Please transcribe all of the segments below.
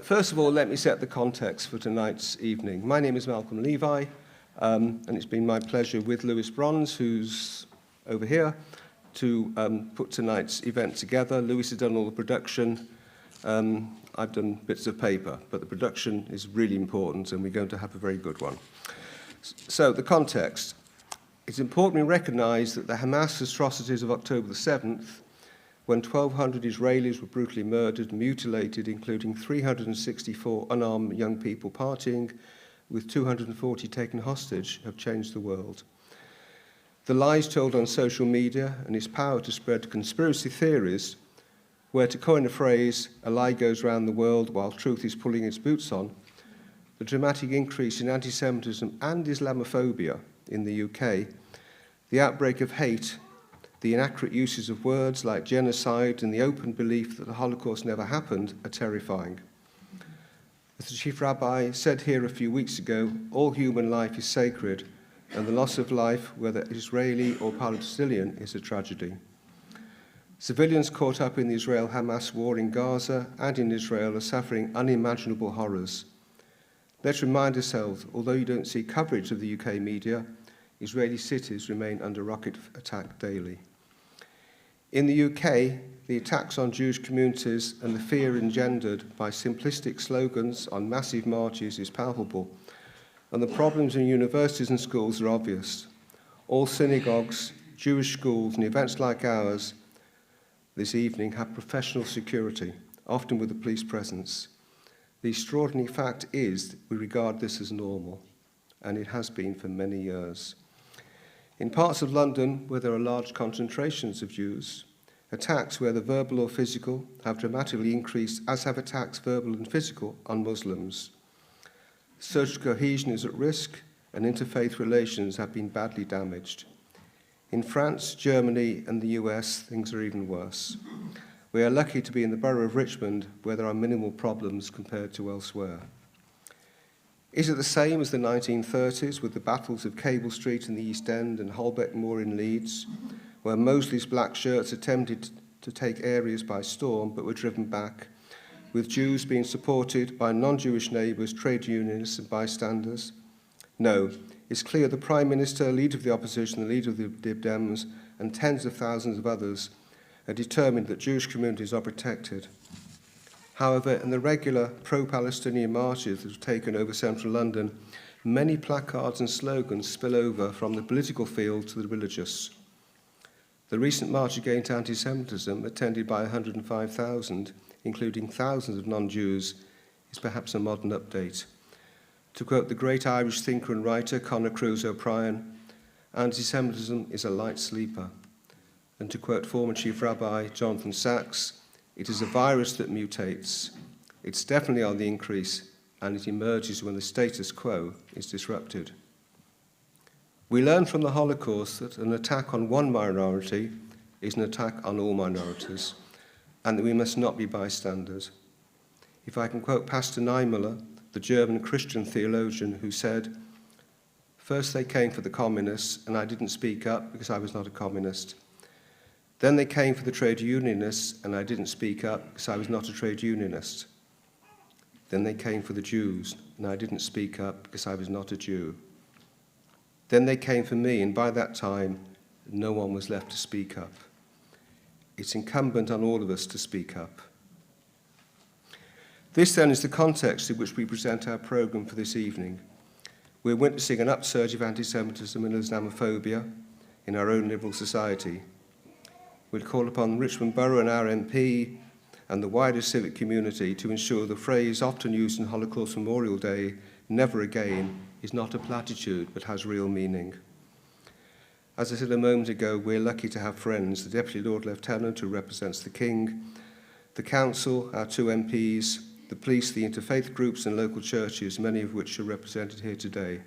First of all, let me set the context for tonight's evening. My name is Malcolm Levi, and it's been my pleasure with Lewis Bronze, who's over here, to put tonight's event together. Lewis has done all the production. I've done bits of paper, but the production is really important, and we're going to have a very good one. So, the context. It's important we recognise that the Hamas atrocities of October the 7th, when 1,200 Israelis were brutally murdered and mutilated, including 364 unarmed young people partying, with 240 taken hostage, have changed the world. The lies told on social media and its power to spread conspiracy theories, where, to coin a phrase, a lie goes round the world while truth is pulling its boots on, the dramatic increase in anti-Semitism and Islamophobia in the UK, the outbreak of hate, the inaccurate uses of words like genocide, and the open belief that the Holocaust never happened are terrifying. As the Chief Rabbi said here a few weeks ago, all human life is sacred, and the loss of life, whether Israeli or Palestinian, is a tragedy. Civilians caught up in the Israel-Hamas war in Gaza and in Israel are suffering unimaginable horrors. Let's remind ourselves, although you don't see coverage of the UK media, Israeli cities remain under rocket attack daily. In the UK, the attacks on Jewish communities and the fear engendered by simplistic slogans on massive marches is palpable, and the problems in universities and schools are obvious. All synagogues, Jewish schools, and events like ours this evening have professional security, often with a police presence. The extraordinary fact is that we regard this as normal, and it has been for many years. In parts of London where there are large concentrations of Jews, attacks, whether verbal or physical, have dramatically increased, as have attacks, verbal and physical, on Muslims. Social cohesion is at risk, and interfaith relations have been badly damaged. In France, Germany, and the US, things are even worse. We are lucky to be in the borough of Richmond, where there are minimal problems compared to elsewhere. Is it the same as the 1930s, with the battles of Cable Street in the East End and Holbeck Moor in Leeds, where Mosley's black shirts attempted to take areas by storm but were driven back, with Jews being supported by non-Jewish neighbours, trade unionists and bystanders? No, it's clear the Prime Minister, Leader of the Opposition, the Leader of the Lib Dems, and tens of thousands of others are determined that Jewish communities are protected. However, in the regular pro-Palestinian marches that have taken over central London, many placards and slogans spill over from the political field to the religious. The recent march against anti-Semitism, attended by 105,000, including thousands of non-Jews, is perhaps a modern update. To quote the great Irish thinker and writer Conor Cruise O'Brien, anti-Semitism is a light sleeper. And to quote former Chief Rabbi Jonathan Sachs, it is a virus that mutates. It's definitely on the increase, and it emerges when the status quo is disrupted. We learn from the Holocaust that an attack on one minority is an attack on all minorities, and that we must not be bystanders. If I can quote Pastor Niemöller, the German Christian theologian, who said, "First they came for the communists, and I didn't speak up because I was not a communist. Then they came for the trade unionists, and I didn't speak up because I was not a trade unionist. Then they came for the Jews, and I didn't speak up because I was not a Jew. Then they came for me, and by that time, no one was left to speak up." It's incumbent on all of us to speak up. This, then, is the context in which we present our programme for this evening. We're witnessing an upsurge of anti-Semitism and Islamophobia in our own liberal society. We'd call upon Richmond Borough and our MP and the wider civic community to ensure the phrase often used in Holocaust Memorial Day, "never again," is not a platitude but has real meaning. As I said a moment ago, we're lucky to have friends, the Deputy Lord Lieutenant, who represents the King, the Council, our two MPs, the police, the interfaith groups and local churches, many of which are represented here today.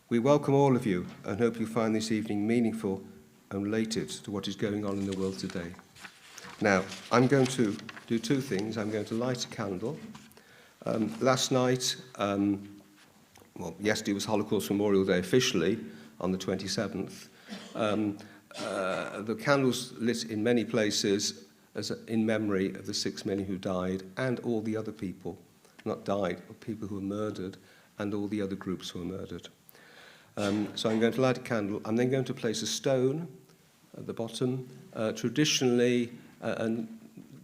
We welcome all of you and hope you find this evening meaningful and related to what is going on in the world today. Now, I'm going to do two things. I'm going to light a candle. Last night, yesterday was Holocaust Memorial Day officially, on the 27th. The candles lit in many places in memory of the 6 men who died and all the other people not died, but people who were murdered, and all the other groups who were murdered. So I'm going to light a candle. I'm then going to place a stone at the bottom. Traditionally, and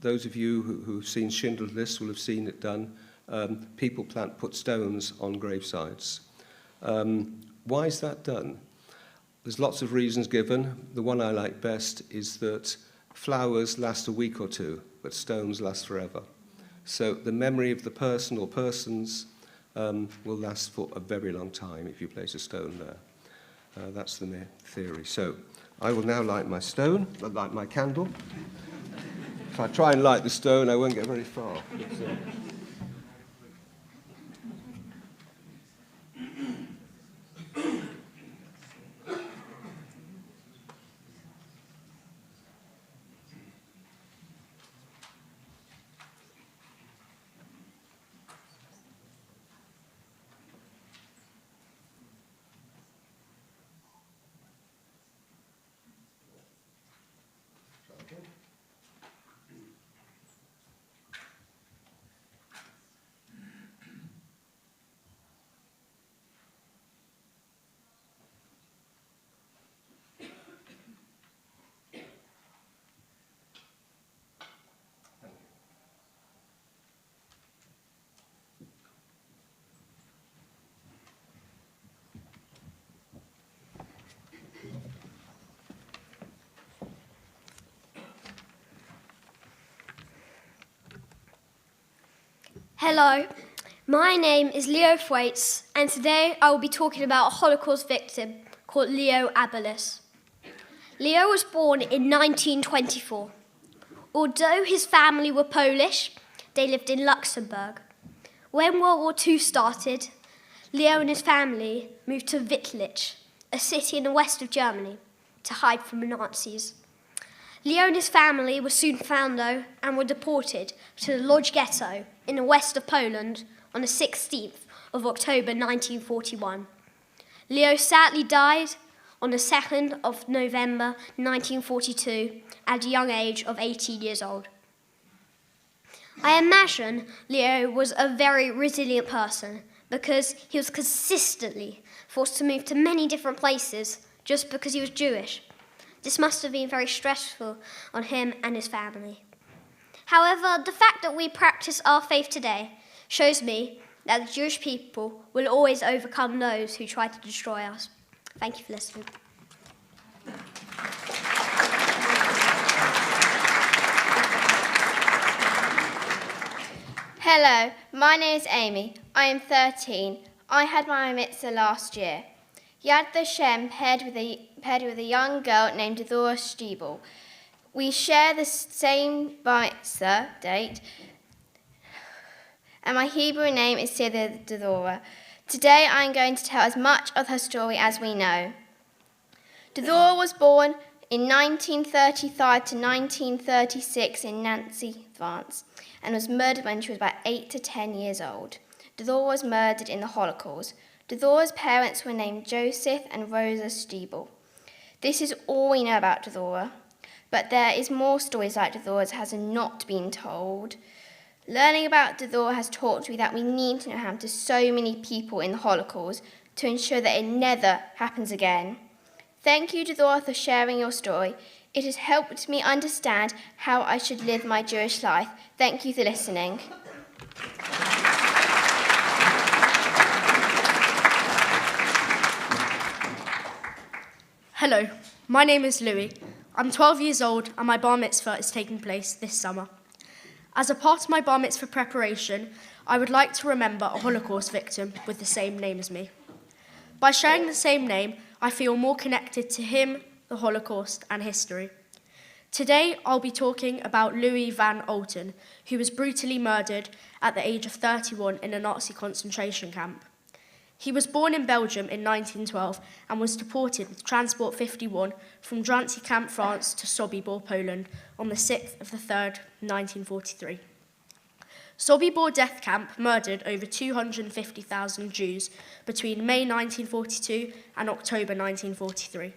those of you who've seen Schindler's List will have seen it done, people put stones on gravesides. Why is that done? There's lots of reasons given. The one I like best is that flowers last a week or two, but stones last forever. So the memory of the person or persons will last for a very long time if you place a stone there. That's the theory. So I will now light my candle. If I try and light the stone, I won't get very far. Hello, my name is Leo Thwaites, and today I will be talking about a Holocaust victim called Leo Abeles. Leo was born in 1924. Although his family were Polish, they lived in Luxembourg. When World War II started, Leo and his family moved to Wittlich, a city in the west of Germany, to hide from the Nazis. Leo and his family were soon found, though, and were deported to the Lodz ghetto in the west of Poland on the 16th of October 1941. Leo sadly died on the 2nd of November 1942 at the young age of 18 years old. I imagine Leo was a very resilient person because he was consistently forced to move to many different places just because he was Jewish. This must have been very stressful on him and his family. However, the fact that we practice our faith today shows me that the Jewish people will always overcome those who try to destroy us. Thank you for listening. Hello, my name is Amy. I am 13. I had my mitzvah last year. Yad Vashem paired with a young girl named Devorah Stiebel. We share the same bar mitzvah date, and my Hebrew name is Devorah. Today I am going to tell as much of her story as we know. Devorah was born in 1935 to 1936 in Nancy, France, and was murdered when she was about 8 to 10 years old. Devorah was murdered in the Holocaust. Devorah's parents were named Joseph and Rosa Stiebel. This is all we know about Devorah, but there is more stories like Devorah's has not been told. Learning about Devorah has taught me that we need to know what happened to so many people in the Holocaust to ensure that it never happens again. Thank you, Devorah, for sharing your story. It has helped me understand how I should live my Jewish life. Thank you for listening. Hello, my name is Louis. I'm 12 years old and my bar mitzvah is taking place this summer. As a part of my bar mitzvah preparation, I would like to remember a Holocaust victim with the same name as me. By sharing the same name, I feel more connected to him, the Holocaust, and history. Today, I'll be talking about Louis van Olten, who was brutally murdered at the age of 31 in a Nazi concentration camp. He was born in Belgium in 1912 and was deported with Transport 51 from Drancy Camp, France to Sobibor, Poland on the 6th of the 3rd, 1943. Sobibor death camp murdered over 250,000 Jews between May 1942 and October 1943.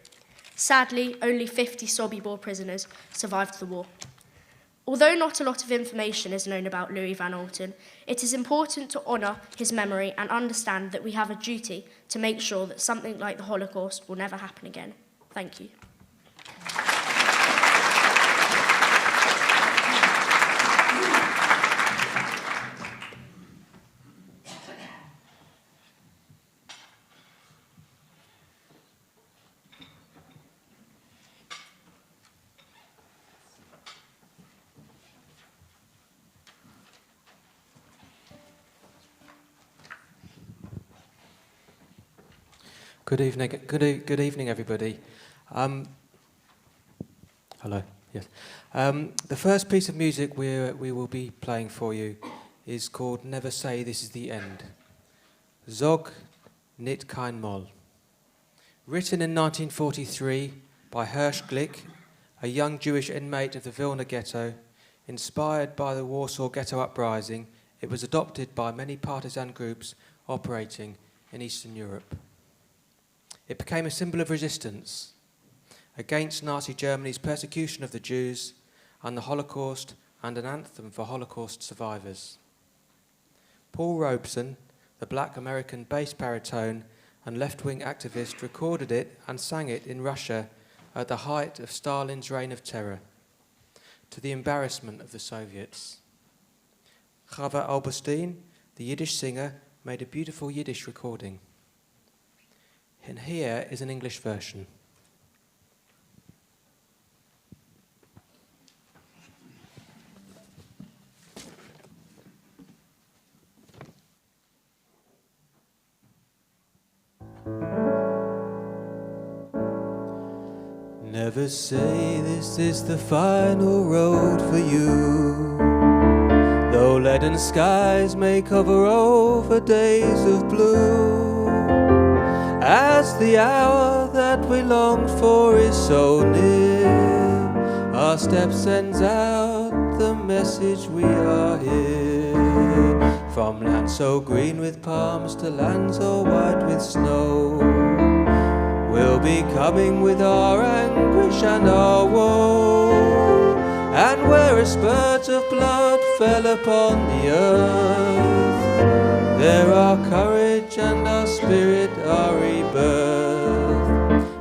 Sadly, only 50 Sobibor prisoners survived the war. Although not a lot of information is known about Louis Van Alten, it is important to honour his memory and understand that we have a duty to make sure that something like the Holocaust will never happen again. Thank you. Good evening, everybody. Hello. Yes. The first piece of music we will be playing for you is called "Never Say This Is the End." Zog nit kein Moll. Written in 1943 by Hirsch Glick, a young Jewish inmate of the Vilna ghetto, inspired by the Warsaw Ghetto Uprising, it was adopted by many partisan groups operating in Eastern Europe. It became a symbol of resistance against Nazi Germany's persecution of the Jews and the Holocaust, and an anthem for Holocaust survivors. Paul Robeson, the black American bass baritone and left-wing activist, recorded it and sang it in Russia at the height of Stalin's reign of terror, to the embarrassment of the Soviets. Chava Alberstein, the Yiddish singer, made a beautiful Yiddish recording. And here is an English version. Never say this is the final road for you, though leaden skies may cover over days of blue. As the hour that we longed for is so near, our step sends out the message we are here. From land so green with palms to land so white with snow, we'll be coming with our anguish and our woe. And where a spurt of blood fell upon the earth, there our courage and our spirit, our rebirth.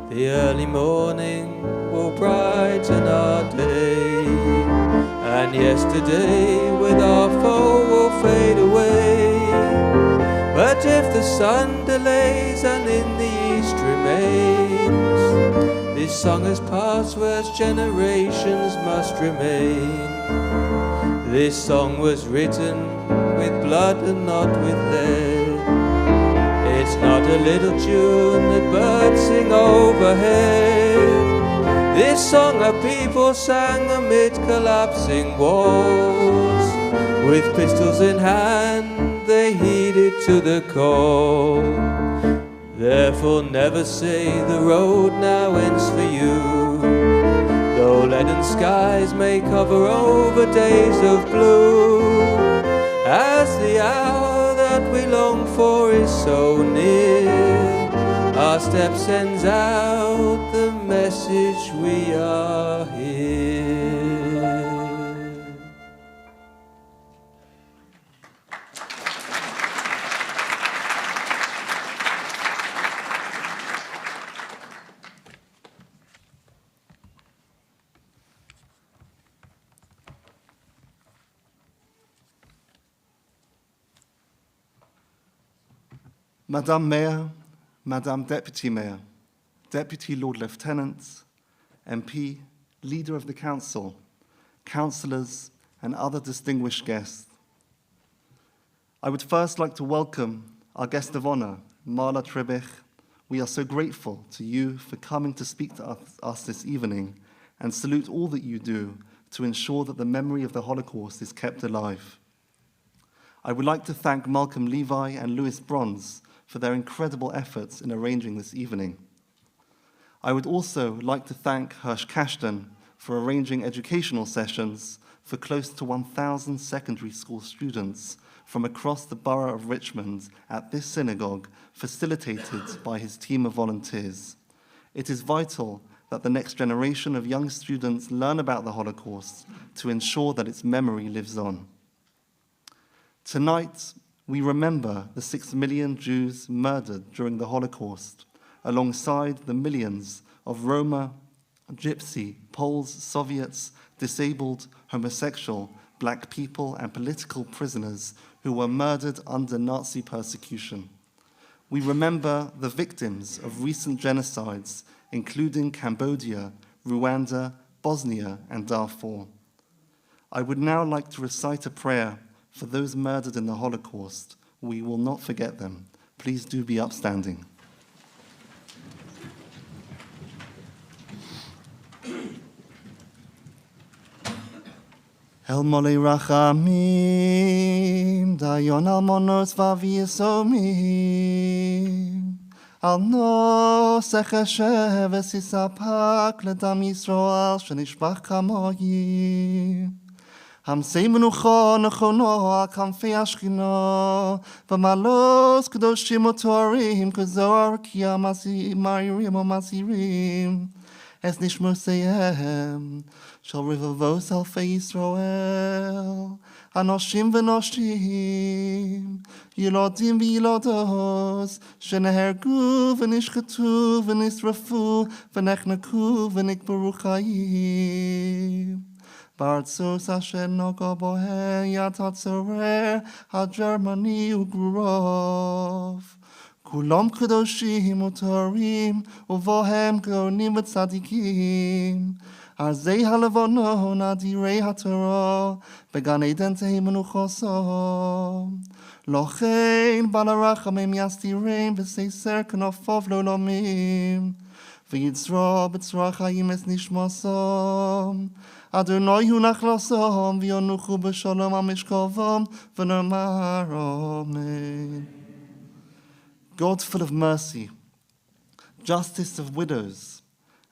The early morning will brighten our day, and yesterday with our foe will fade away. But if the sun delays and in the east remains, this song has passed, words generations must remain. This song was written with blood and not with lead. It's not a little tune that birds sing overhead. This song a people sang amid collapsing walls. With pistols in hand, they heeded to the call. Therefore never say the road now ends for you, though leaden skies may cover over days of blue. As the hour that we long for is so near, our step sends out the message we are here. Madame Mayor, Madame Deputy Mayor, Deputy Lord Lieutenant, MP, Leader of the Council, councillors, and other distinguished guests. I would first like to welcome our guest of honour, Marla Trebich. We are so grateful to you for coming to speak to us this evening, and salute all that you do to ensure that the memory of the Holocaust is kept alive. I would like to thank Malcolm Levi and Louis Bronze for their incredible efforts in arranging this evening. I would also like to thank Hirsch Cashton for arranging educational sessions for close to 1,000 secondary school students from across the borough of Richmond at this synagogue, facilitated by his team of volunteers. It is vital that the next generation of young students learn about the Holocaust to ensure that its memory lives on. Tonight, we remember the 6 million Jews murdered during the Holocaust, alongside the millions of Roma, Gypsy, Poles, Soviets, disabled, homosexual, black people, and political prisoners who were murdered under Nazi persecution. We remember the victims of recent genocides, including Cambodia, Rwanda, Bosnia, and Darfur. I would now like to recite a prayer for those murdered in the Holocaust. We will not forget them. Please do be upstanding. El mole rachamim, dayon almonos v'aviesomim, al nosech Hashem v'sisapak ledam Yisrael shenishbach kamoyim. Hamsei menucho nechono al kamfei Ashkino, v'malos kedoshim utorim kazor kia maririm o masirim. Es nishmoseihem shall revavos alfei Yisrael, anoshim v'noshim, yilodim v'yilodos, shenehergu v'nishchetu v'nisrafu v'nechnaku v'nikbaru chayim. Bartzos asher noga bohen yad hatzorer ha-Germani u'grov. Kulam kadoshim utorim, uvohem geonim v'tzadikim. Arzei halavonon adirei haTorah, began eden tehi menuchosom. Lochein balarachamim yastirein v'seiser knofov lolomim. V'yitzro b'tzra chayim es nishmasom. Adonai hu nachlasom v'yonuchu b'shalom amishkovom v'nomar amen. God full of mercy, justice of widows,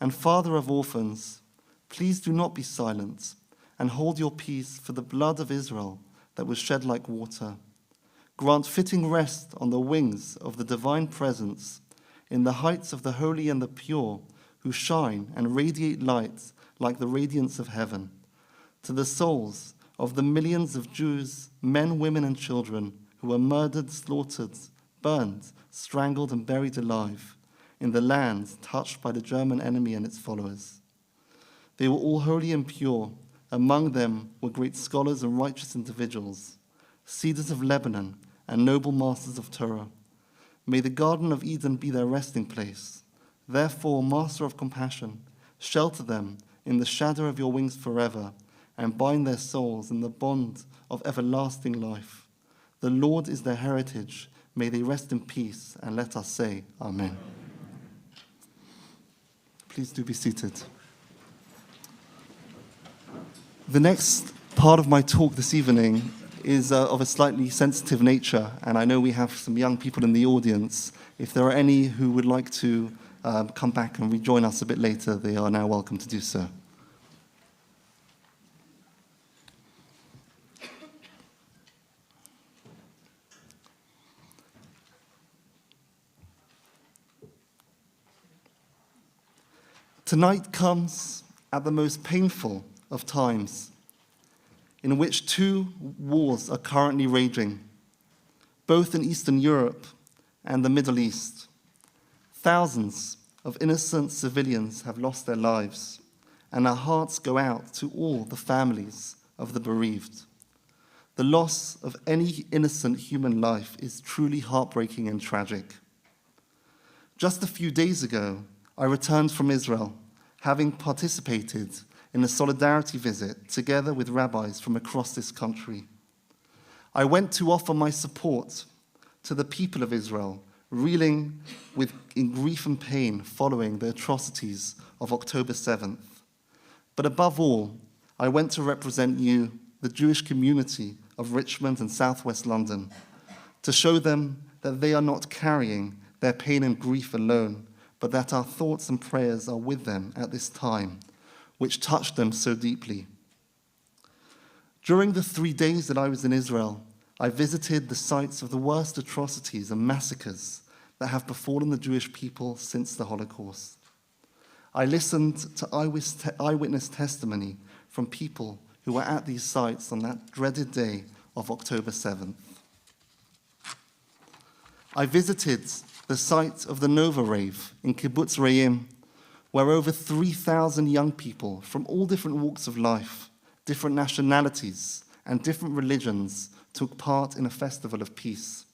and father of orphans, please do not be silent and hold your peace for the blood of Israel that was shed like water. Grant fitting rest on the wings of the divine presence in the heights of the holy and the pure, who shine and radiate light like the radiance of heaven. To the souls of the millions of Jews, men, women, and children who were murdered, slaughtered, burned, strangled, and buried alive in the lands touched by the German enemy and its followers. They were all holy and pure. Among them were great scholars and righteous individuals, cedars of Lebanon and noble masters of Torah. May the Garden of Eden be their resting place. Therefore, Master of compassion, shelter them in the shadow of your wings forever and bind their souls in the bond of everlasting life. The Lord is their heritage. May they rest in peace, and let us say, Amen. Please do be seated. The next part of my talk this evening is of a slightly sensitive nature, and I know we have some young people in the audience. If there are any who would like to come back and rejoin us a bit later, they are now welcome to do so. Tonight comes at the most painful of times, in which 2 wars are currently raging, both in Eastern Europe and the Middle East. Thousands of innocent civilians have lost their lives, and our hearts go out to all the families of the bereaved. The loss of any innocent human life is truly heartbreaking and tragic. Just a few days ago, I returned from Israel, having participated in a solidarity visit together with rabbis from across this country. I went to offer my support to the people of Israel, reeling in grief and pain following the atrocities of October 7th. But above all, I went to represent you, the Jewish community of Richmond and Southwest London, to show them that they are not carrying their pain and grief alone, but that our thoughts and prayers are with them at this time, which touched them so deeply. During the 3 days that I was in Israel, I visited the sites of the worst atrocities and massacres that have befallen the Jewish people since the Holocaust. I listened to eyewitness testimony from people who were at these sites on that dreaded day of October 7th. I visited the site of the Nova Rave in Kibbutz Re'im, where over 3,000 young people from all different walks of life, different nationalities, and different religions took part in a festival of peace.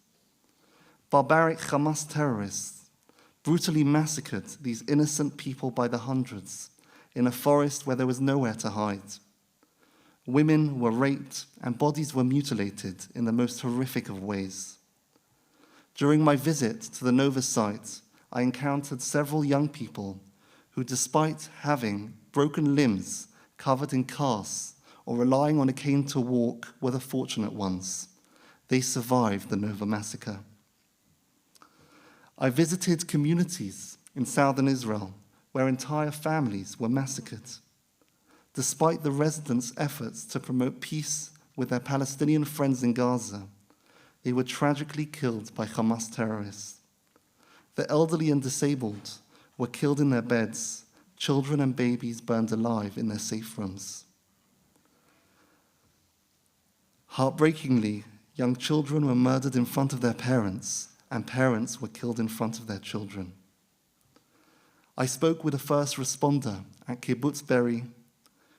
Barbaric Hamas terrorists brutally massacred these innocent people by the hundreds in a forest where there was nowhere to hide. Women were raped and bodies were mutilated in the most horrific of ways. During my visit to the Nova site, I encountered several young people who, despite having broken limbs covered in casts or relying on a cane to walk, were the fortunate ones. They survived the Nova massacre. I visited communities in southern Israel where entire families were massacred. Despite the residents' efforts to promote peace with their Palestinian friends in Gaza, they were tragically killed by Hamas terrorists. The elderly and disabled were killed in their beds, children and babies burned alive in their safe rooms. Heartbreakingly, young children were murdered in front of their parents, and parents were killed in front of their children. I spoke with a first responder at Kibbutz Be'eri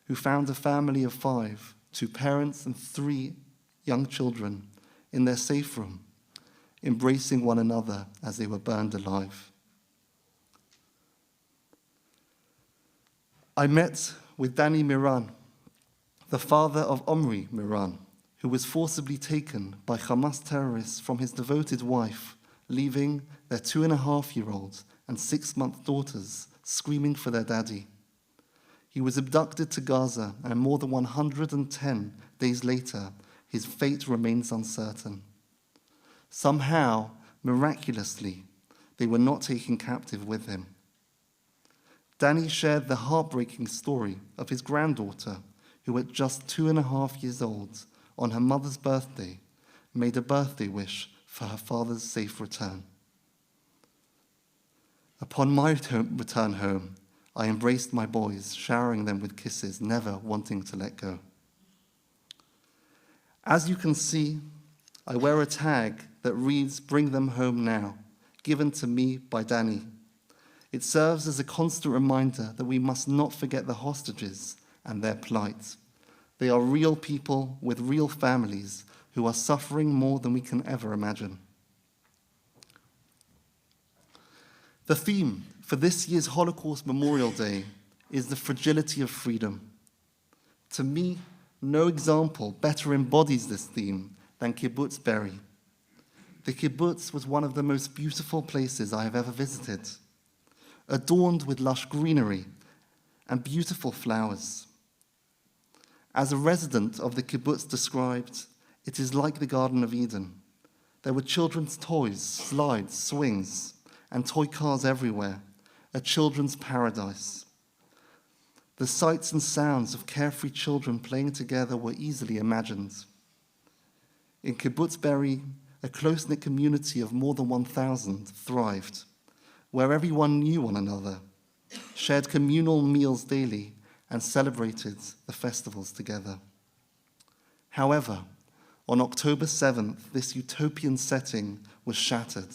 who found a family of 5, 2 parents and 3 young children, in their safe room, embracing one another as they were burned alive. I met with Danny Miran, the father of Omri Miran, who was forcibly taken by Hamas terrorists from his devoted wife, leaving their 2.5-year-old and 6-month daughters screaming for their daddy. He was abducted to Gaza, and more than 110 days later, his fate remains uncertain. Somehow, miraculously, they were not taken captive with him. Danny shared the heartbreaking story of his granddaughter, who at just 2.5 years old, on her mother's birthday, made a birthday wish for her father's safe return. Upon my return home, I embraced my boys, showering them with kisses, never wanting to let go. As you can see, I wear a tag that reads, "Bring them home now," given to me by Danny. It serves as a constant reminder that we must not forget the hostages and their plight. They are real people with real families who are suffering more than we can ever imagine. The theme for this year's Holocaust Memorial Day is the fragility of freedom. To me, no example better embodies this theme than Kibbutz Be'eri. The kibbutz was one of the most beautiful places I have ever visited, adorned with lush greenery and beautiful flowers. As a resident of the kibbutz described, it is like the Garden of Eden. There were children's toys, slides, swings, and toy cars everywhere, a children's paradise. The sights and sounds of carefree children playing together were easily imagined. In Kibbutz Be'eri, a close-knit community of more than 1,000 thrived, where everyone knew one another, shared communal meals daily, and celebrated the festivals together. However, on October 7th, this utopian setting was shattered,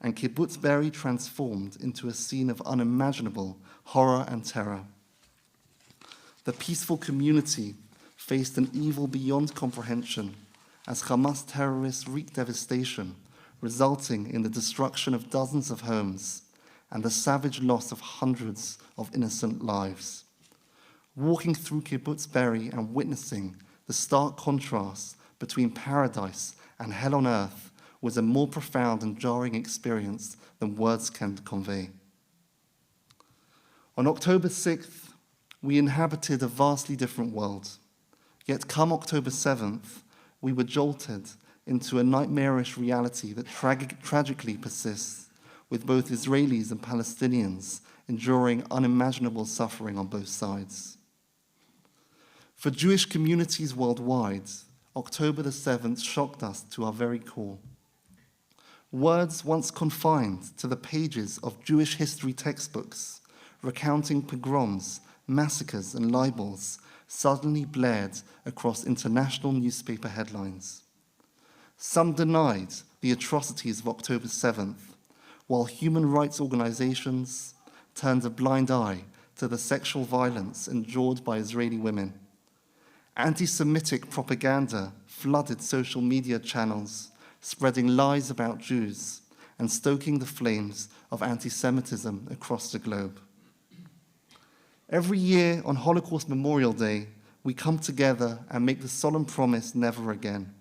and Kibbutz Be'eri transformed into a scene of unimaginable horror and terror. The peaceful community faced an evil beyond comprehension as Hamas terrorists wreaked devastation, resulting in the destruction of dozens of homes and the savage loss of hundreds of innocent lives. Walking through Kibbutz Be'eri and witnessing the stark contrast between paradise and hell on earth was a more profound and jarring experience than words can convey. On October 6th, we inhabited a vastly different world. Yet come October 7th, we were jolted into a nightmarish reality that tragically persists, with both Israelis and Palestinians enduring unimaginable suffering on both sides. For Jewish communities worldwide, October the 7th shocked us to our very core. Words once confined to the pages of Jewish history textbooks recounting pogroms, massacres, and libels suddenly blared across international newspaper headlines. Some denied the atrocities of October 7th, while human rights organizations turned a blind eye to the sexual violence endured by Israeli women. Anti-Semitic propaganda flooded social media channels, spreading lies about Jews and stoking the flames of anti-Semitism across the globe. Every year on Holocaust Memorial Day, we come together and make the solemn promise, never again.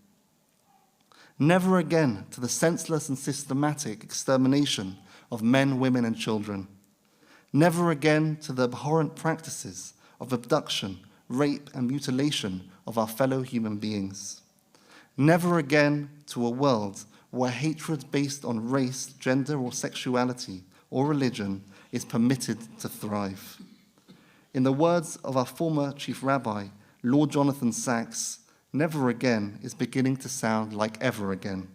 Never again to the senseless and systematic extermination of men, women, and children. Never again to the abhorrent practices of abduction, rape, and mutilation of our fellow human beings. Never again to a world where hatred based on race, gender, or sexuality, or religion is permitted to thrive. In the words of our former Chief Rabbi, Lord Jonathan Sacks, never again is beginning to sound like ever again.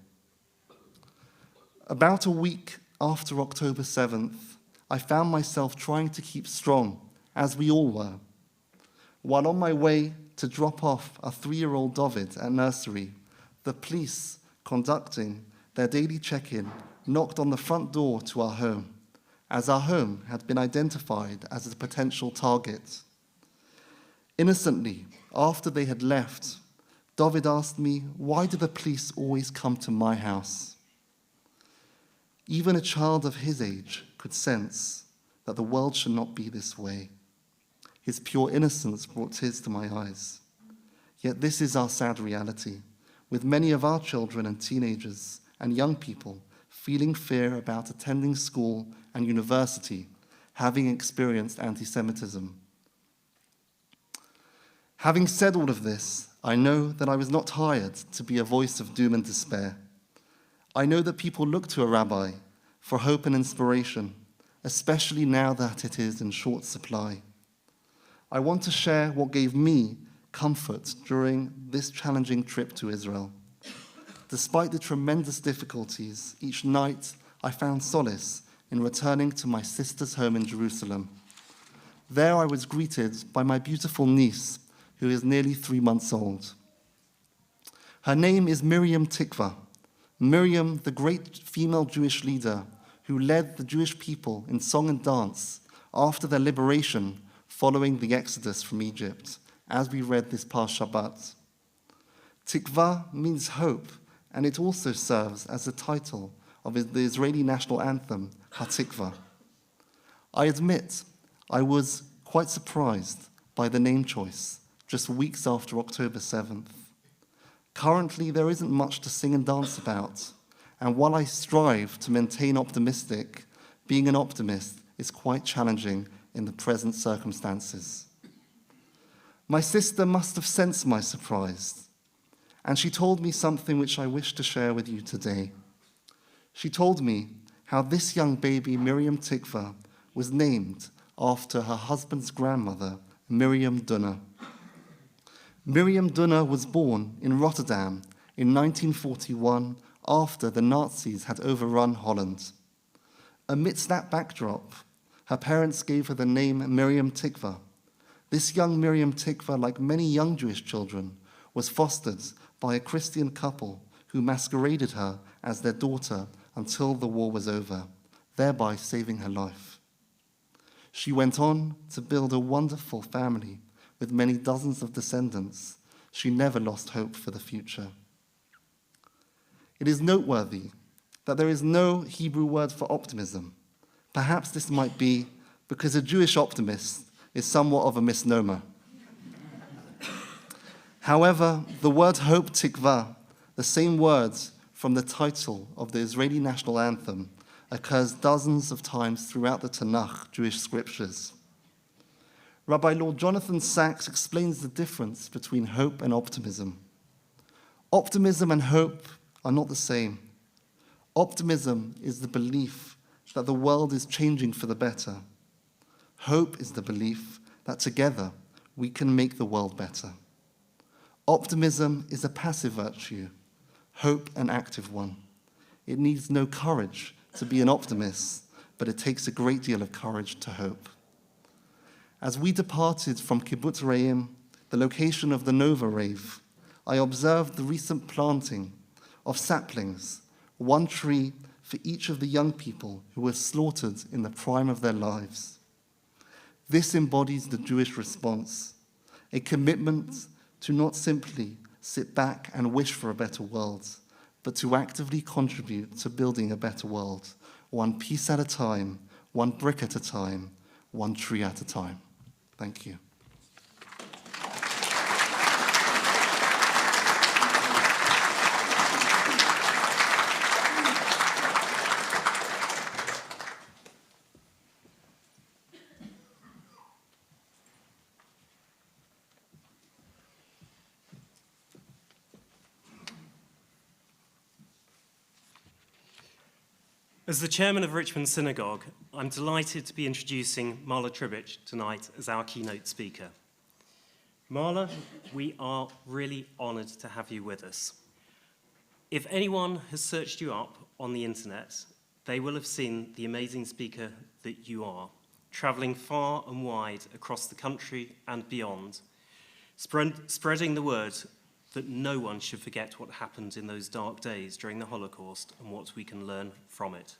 About a week after October 7th, I found myself trying to keep strong, as we all were. While on my way to drop off our 3-year-old David at nursery, the police conducting their daily check-in knocked on the front door to our home, as our home had been identified as a potential target. Innocently, after they had left, David asked me, why do the police always come to my house? Even a child of his age could sense that the world should not be this way. His pure innocence brought tears to my eyes. Yet this is our sad reality, with many of our children and teenagers and young people feeling fear about attending school and university, having experienced anti-Semitism. Having said all of this, I know that I was not hired to be a voice of doom and despair. I know that people look to a rabbi for hope and inspiration, especially now that it is in short supply. I want to share what gave me comfort during this challenging trip to Israel. Despite the tremendous difficulties, each night I found solace in returning to my sister's home in Jerusalem. There I was greeted by my beautiful niece, who is nearly 3 months old. Her name is Miriam Tikva, Miriam, the great female Jewish leader who led the Jewish people in song and dance after their liberation following the exodus from Egypt, as we read this past Shabbat. Tikva means hope, and it also serves as the title of the Israeli national anthem, HaTikva. I admit I was quite surprised by the name choice just weeks after October 7th. Currently, there isn't much to sing and dance about, and while I strive to maintain optimistic, being an optimist is quite challenging in the present circumstances. My sister must have sensed my surprise, and she told me something which I wish to share with you today. She told me how this young baby, Miriam Tikva, was named after her husband's grandmother, Miriam Dunner. Miriam Dunner was born in Rotterdam in 1941 after the Nazis had overrun Holland. Amidst that backdrop, her parents gave her the name Miriam Tikva. This young Miriam Tikva, like many young Jewish children, was fostered by a Christian couple who masqueraded her as their daughter until the war was over, thereby saving her life. She went on to build a wonderful family with many dozens of descendants. She never lost hope for the future. It is noteworthy that there is no Hebrew word for optimism. Perhaps this might be because a Jewish optimist is somewhat of a misnomer. However, the word hope, tikva, the same words from the title of the Israeli national anthem, occurs dozens of times throughout the Tanakh, Jewish scriptures. Rabbi Lord Jonathan Sacks explains the difference between hope and optimism. Optimism and hope are not the same. Optimism is the belief that the world is changing for the better. Hope is the belief that together we can make the world better. Optimism is a passive virtue, hope an active one. It needs no courage to be an optimist, but it takes a great deal of courage to hope. As we departed from Kibbutz Re'im, the location of the Nova Rave, I observed the recent planting of saplings, one tree for each of the young people who were slaughtered in the prime of their lives. This embodies the Jewish response, a commitment to not simply sit back and wish for a better world, but to actively contribute to building a better world, one piece at a time, one brick at a time, one tree at a time. Thank you. As the chairman of Richmond Synagogue, I'm delighted to be introducing Marla Tribich tonight as our keynote speaker. Marla, we are really honored to have you with us. If anyone has searched you up on the internet, they will have seen the amazing speaker that you are, traveling far and wide across the country and beyond, spreading the word that no one should forget what happened in those dark days during the Holocaust and what we can learn from it.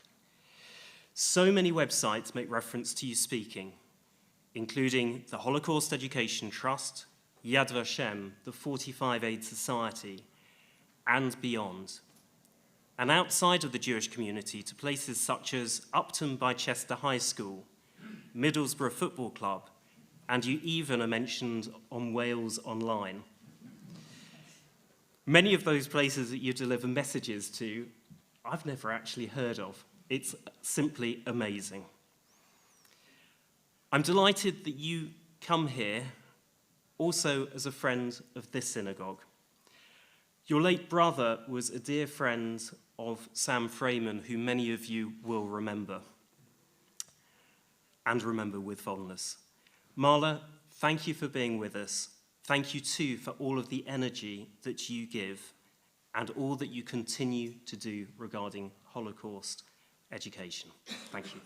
So many websites make reference to you speaking, including the Holocaust Education Trust, Yad Vashem, the 45 Aid Society, and beyond. And outside of the Jewish community to places such as Upton by Chester High School, Middlesbrough Football Club, and you even are mentioned on Wales Online. Many of those places that you deliver messages to, I've never actually heard of. It's simply amazing. I'm delighted that you come here also as a friend of this synagogue. Your late brother was a dear friend of Sam Freeman, who many of you will remember, and remember with fondness. Marla, thank you for being with us. Thank you too for all of the energy that you give and all that you continue to do regarding Holocaust education. Thank you.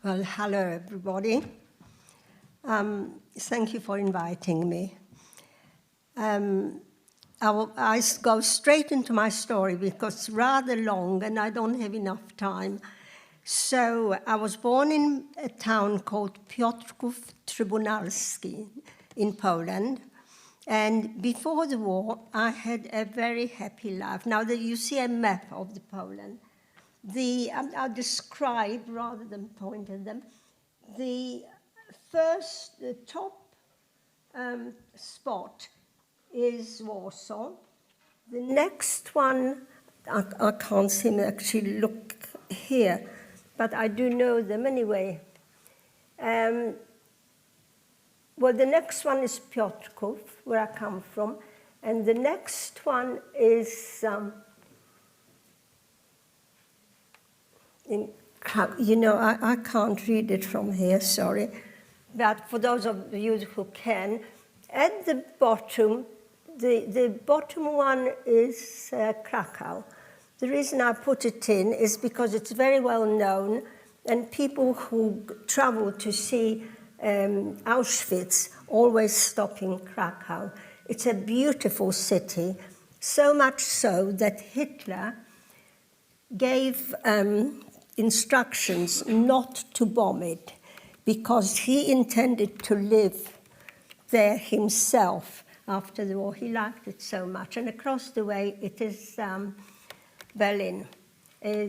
Well, hello, everybody. Thank you for inviting me. I go straight into my story because it's rather long and I don't have enough time. So I was born in a town called Piotrków Trybunalski in Poland. And before the war, I had a very happy life. Now that you see a map of the Poland, I'll describe rather than point at them. The top spot is Warsaw. The next one, I can't seem to actually look here, but I do know them anyway. Well, the next one is Piotrków, where I come from, and the next one is I can't read it from here, sorry. But for those of you who can, at the bottom, the bottom one is Krakow. The reason I put it in is because it's very well known, and people who travel to see Auschwitz always stop in Krakow. It's a beautiful city, so much so that Hitler gave instructions not to bomb it because he intended to live there himself after the war. He liked it so much. And across the way, it is Berlin,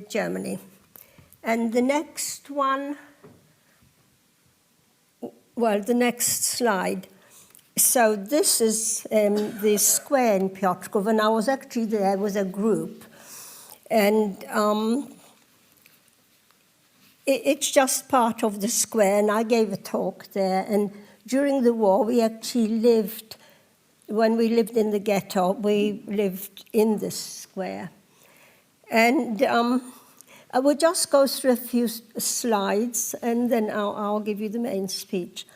Germany. And the next one, well, the next slide. So this is the square in Piotrków, and I was actually there with a group. And it's just part of the square, and I gave a talk there. And during the war, we actually lived when we lived in the ghetto, we lived in this square. And I will just go through a few slides, and then I'll give you the main speech.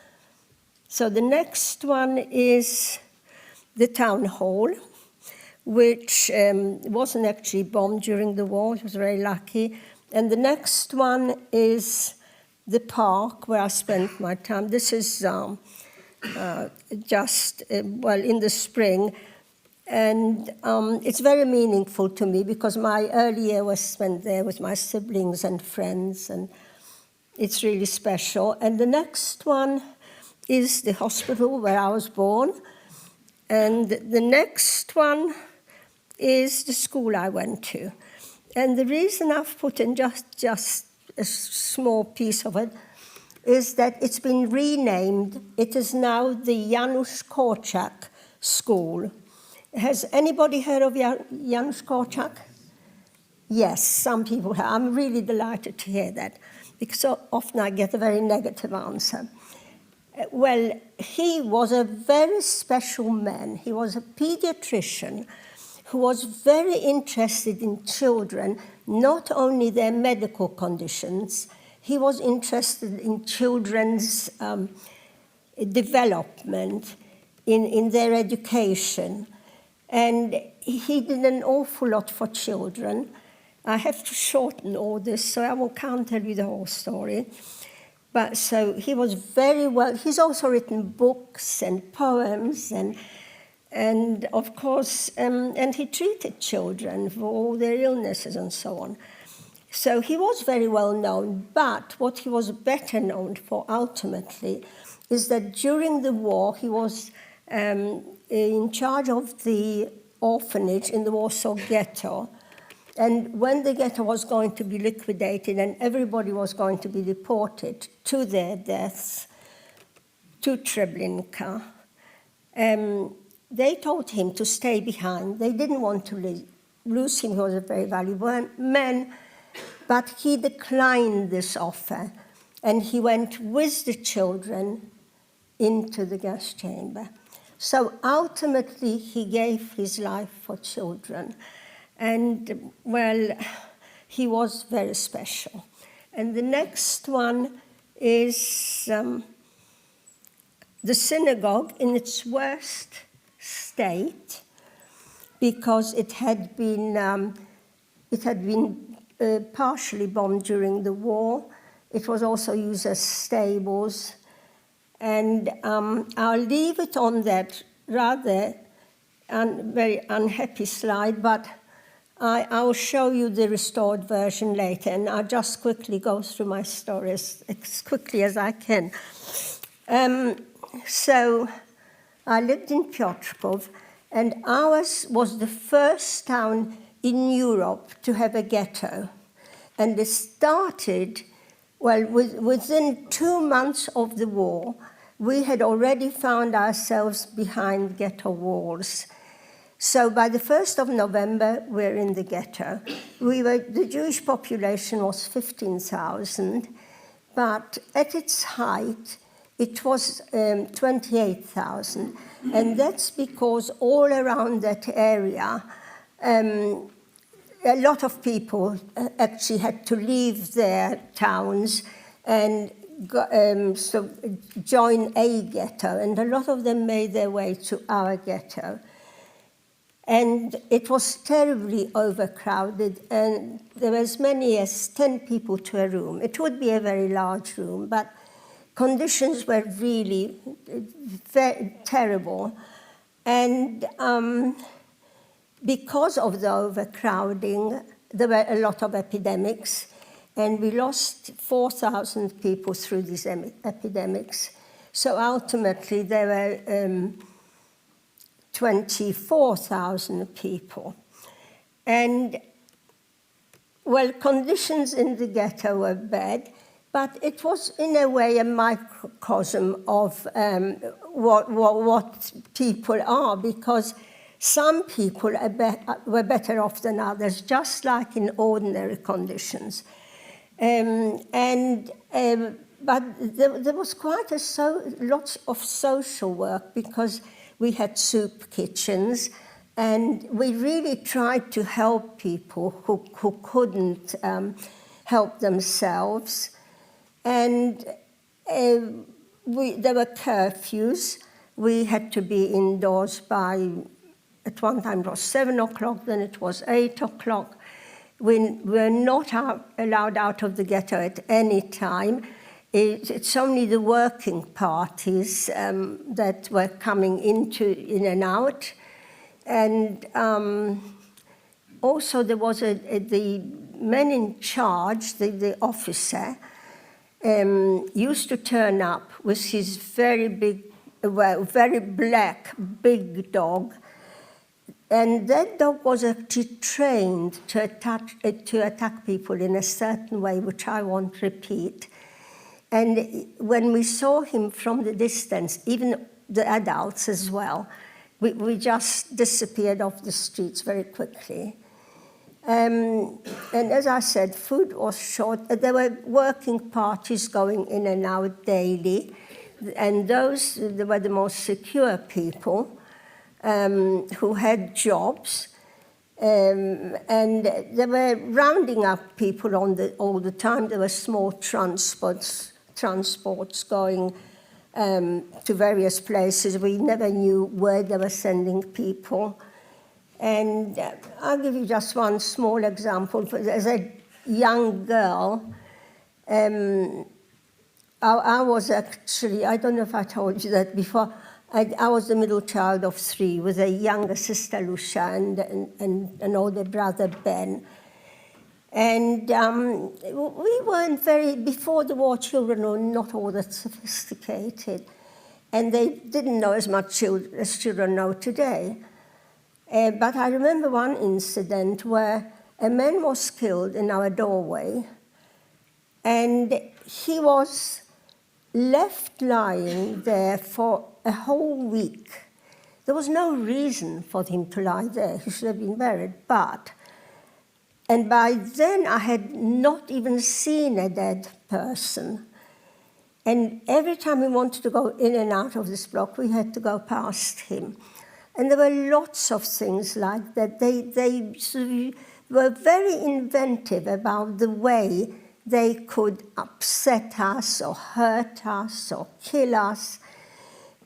So the next one is the town hall, which wasn't actually bombed during the war. It was very lucky. And the next one is the park where I spent my time. This is just, in the spring. And it's very meaningful to me because my early year was spent there with my siblings and friends, and it's really special. And the next one is the hospital where I was born. And the next one is the school I went to. And the reason I've put in just a small piece of it is that it's been renamed. It is now the Janusz Korczak School. Has anybody heard of Janusz Korczak? Yes, some people have. I'm really delighted to hear that, because so often I get a very negative answer. Well, he was a very special man. He was a pediatrician who was very interested in children, not only their medical conditions. He was interested in children's development, in their education. And he did an awful lot for children. I have to shorten all this, so I can't tell you the whole story. But so he was very well. He's also written books and poems, and of course, and he treated children for all their illnesses and so on. So he was very well known, but what he was better known for ultimately is that during the war he was in charge of the orphanage in the Warsaw Ghetto. And when the ghetto was going to be liquidated and everybody was going to be deported to their deaths, to Treblinka, they told him to stay behind. They didn't want to lose him. He was a very valuable man, but he declined this offer, and he went with the children into the gas chamber. So ultimately, he gave his life for children. And, well, he was very special. And the next one is the synagogue in its worst state, because it had been partially bombed during the war. It was also used as stables. And I'll leave it on that rather very unhappy slide, but I'll show you the restored version later, and I'll just quickly go through my stories as quickly as I can. So I lived in Piotrków, and ours was the first town in Europe to have a ghetto. And it started, well, within 2 months of the war, we had already found ourselves behind ghetto walls. So by the 1st of November, we're in the ghetto. The Jewish population was 15,000, but at its height, it was 28,000. And that's because all around that area, a lot of people actually had to leave their towns and so join a ghetto, and a lot of them made their way to our ghetto. And it was terribly overcrowded, and there were as many as 10 people to a room. It would be a very large room, but conditions were really very terrible. And because of the overcrowding, there were a lot of epidemics, and we lost 4,000 people through these epidemics. So ultimately, there were 24,000 people. And, well, conditions in the ghetto were bad, but it was, in a way, a microcosm of what people are, because some people were better off than others, just like in ordinary conditions. But there was quite a lot of social work, because we had soup kitchens, and we really tried to help people who couldn't help themselves. And there were curfews. We had to be indoors by, at one time it was 7 o'clock, then it was 8 o'clock. We were not allowed out of the ghetto at any time. It's only the working parties that were coming in and out. And also there was the man in charge, the officer, used to turn up with his very big, very black, big dog. And that dog was actually trained to attack people in a certain way, which I won't repeat. And when we saw him from the distance, even the adults as well, we just disappeared off the streets very quickly. And as I said, food was short. There were working parties going in and out daily, and they were the most secure people who had jobs. And they were rounding up people all the time. There were small transports going to various places. We never knew where they were sending people. And I'll give you just one small example. As a young girl, I was actually, I don't know if I told you that before, I was the middle child of 3 with a younger sister, Lucia, and an older brother, Ben. And we weren't before the war, children were not all that sophisticated. And they didn't know as much as children know today. But I remember one incident where a man was killed in our doorway, and he was left lying there for a whole week. There was no reason for him to lie there. He should have been buried. And by then, I had not even seen a dead person. And every time we wanted to go in and out of this block, we had to go past him. And there were lots of things like that. They were very inventive about the way they could upset us or hurt us or kill us.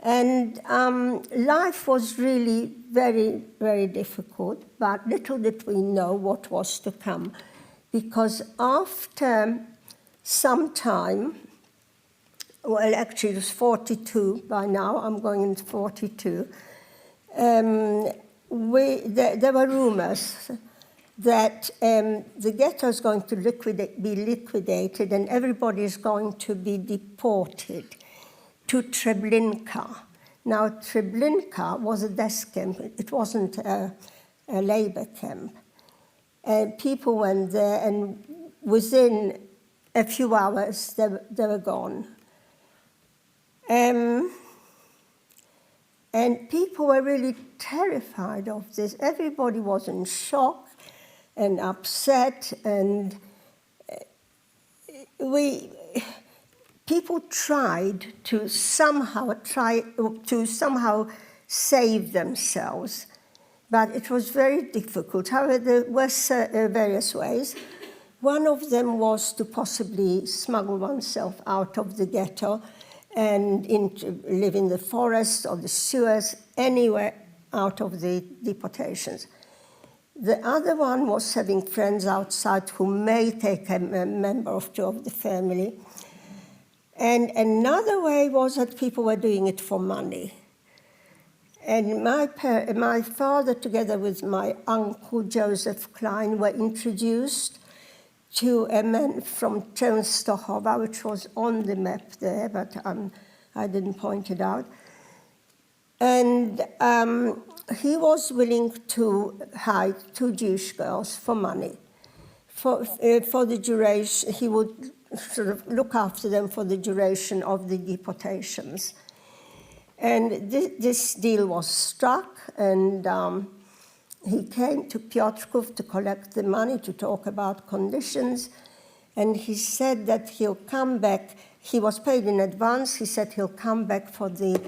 And life was really very, very difficult, but little did we know what was to come. Because after some time, well, actually it was 42 by now, I'm going into 42, there were rumors that the ghetto is going to be liquidated and everybody is going to be deported to Treblinka. Now, Treblinka was a death camp. It wasn't a labor camp. People went there, and within a few hours, they were gone. And people were really terrified of this. Everybody was in shock and upset, and people tried to somehow save themselves, but it was very difficult. However, there were various ways. One of them was to possibly smuggle oneself out of the ghetto and live in the forest or the sewers, anywhere out of the deportations. The other one was having friends outside who may take a member or 2 of the family. And another way was that people were doing it for money. And my father, together with my uncle Joseph Klein, were introduced to a man from Częstochowa, which was on the map there, but I didn't point it out. And he was willing to hire 2 Jewish girls for money. For the duration, he would sort of look after them for the duration of the deportations. And this deal was struck, and he came to Piotrków to collect the money, to talk about conditions, and he said that he'll come back. He was paid in advance. He said he'll come back for the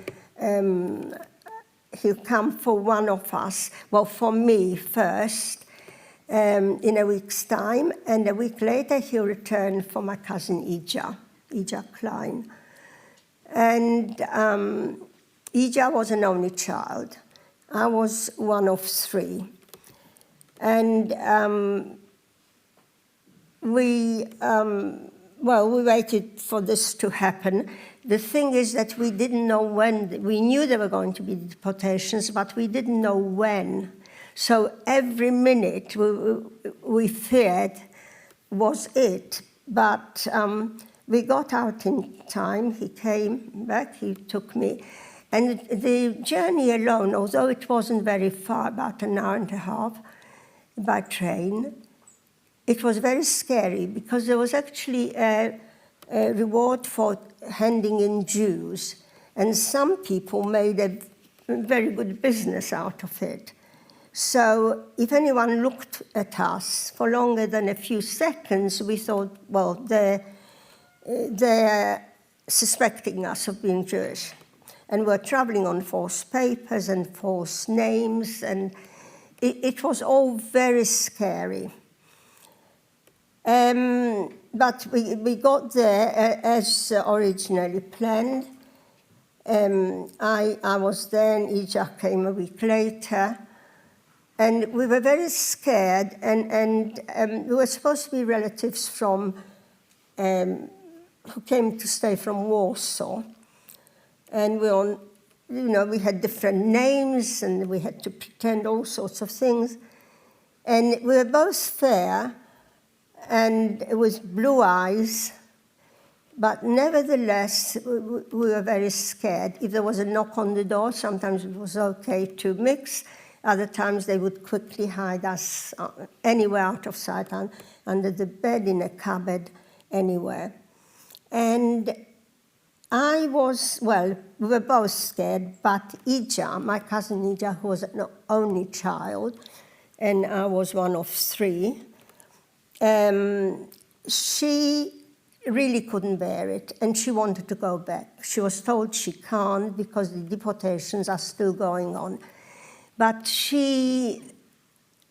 he'll come for one of us, well, for me first, in a week's time, and a week later he'll return for my cousin Ija Klein. And Ija was an only child. I was one of three. And we waited for this to happen. The thing is that we didn't know when. We knew there were going to be deportations, but we didn't know when. So every minute we feared was it. But we got out in time. He came back, he took me. And the journey alone, although it wasn't very far, about an hour and a half by train, it was very scary because there was actually a reward for handing in Jews. And some people made a very good business out of it. So if anyone looked at us for longer than a few seconds, we thought, well, they're suspecting us of being Jewish. And we're traveling on false papers and false names, and it was all very scary. But we got there as originally planned. I was there, and Ija came a week later. And we were very scared, and we were supposed to be relatives from, who came to stay from Warsaw. And we had different names, and we had to pretend all sorts of things. And we were both fair, and with blue eyes, but nevertheless, we were very scared. If there was a knock on the door, sometimes it was okay to mix. Other times they would quickly hide us anywhere out of sight, under the bed, in a cupboard, anywhere. And we were both scared, but Ija, my cousin Ija, who was an only child, and I was one of three, she really couldn't bear it, and she wanted to go back. She was told she can't because the deportations are still going on. But she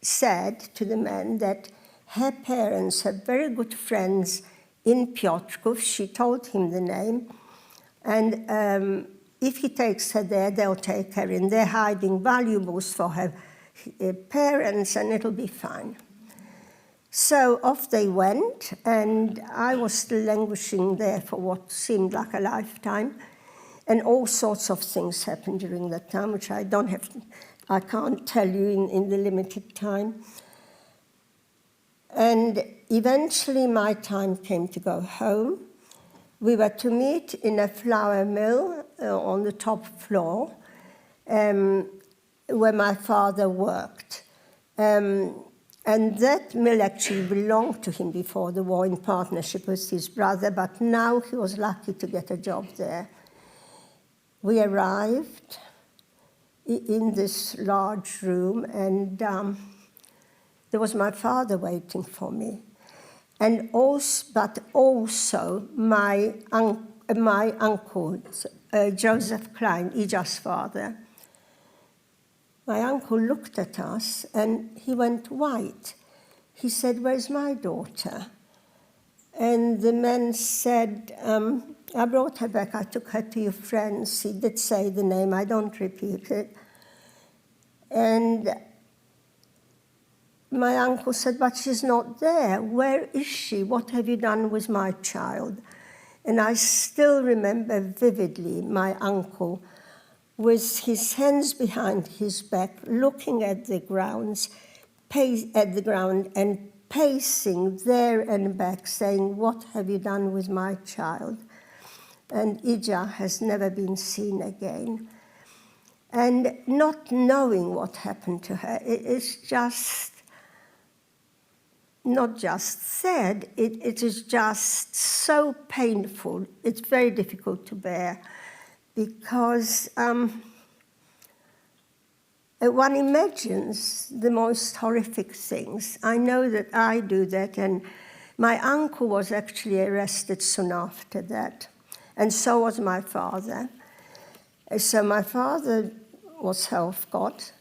said to the man that her parents have very good friends in Piotrków. She told him the name. And if he takes her there, they'll take her in. They're hiding valuables for her parents, and it'll be fine. So off they went, and I was still languishing there for what seemed like a lifetime. And all sorts of things happened during that time, which I can't tell you in the limited time. And eventually my time came to go home. We were to meet in a flour mill on the top floor where my father worked. And that mill actually belonged to him before the war in partnership with his brother, but now he was lucky to get a job there. We arrived in this large room, and there was my father waiting for me, and also my uncle, Joseph Klein, Ija's father. My uncle looked at us, and he went white. He said, "Where's my daughter?" And the man said, "I brought her back. I took her to your friends." He did say the name. I don't repeat it. And my uncle said, "But she's not there. Where is she? What have you done with my child?" And I still remember vividly my uncle with his hands behind his back, looking at the ground and pacing there and back, saying, "What have you done with my child?" And Ija has never been seen again. And not knowing what happened to her, it is just not just sad, it is just so painful. It's very difficult to bear because one imagines the most horrific things. I know that I do that, and my uncle was actually arrested soon after that, and so was my father. So my father was Helfgott,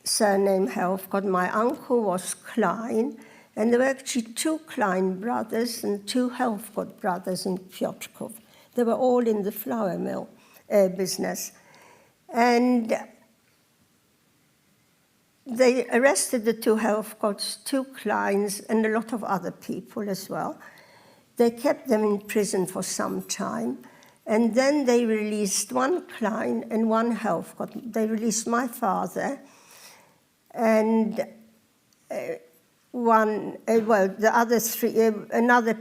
surname Helfgott. My uncle was Klein, and there were actually 2 Klein brothers and 2 Helfgott brothers in Piotrków. They were all in the flour mill business. And they arrested the 2 Helfgotts, 2 Kleins, and a lot of other people as well. They kept them in prison for some time, and then they released 1 Klein and 1 Helfgott. They released my father and the other 3, another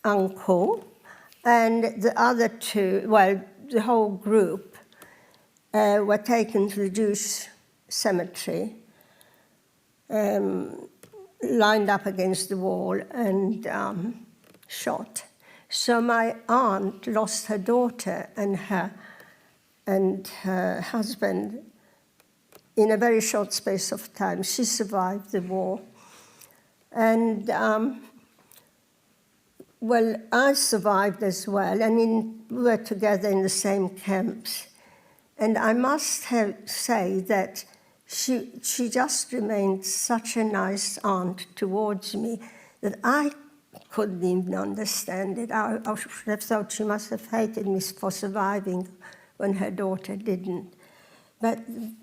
uncle, and the other 2, the whole group were taken to the Jewish cemetery, lined up against the wall and shot. So my aunt lost her daughter and her husband in a very short space of time. She survived the war. And I survived as well, and we were together in the same camps. And I must say that she just remained such a nice aunt towards me that I couldn't even understand it. I should have thought she must have hated me for surviving when her daughter didn't. But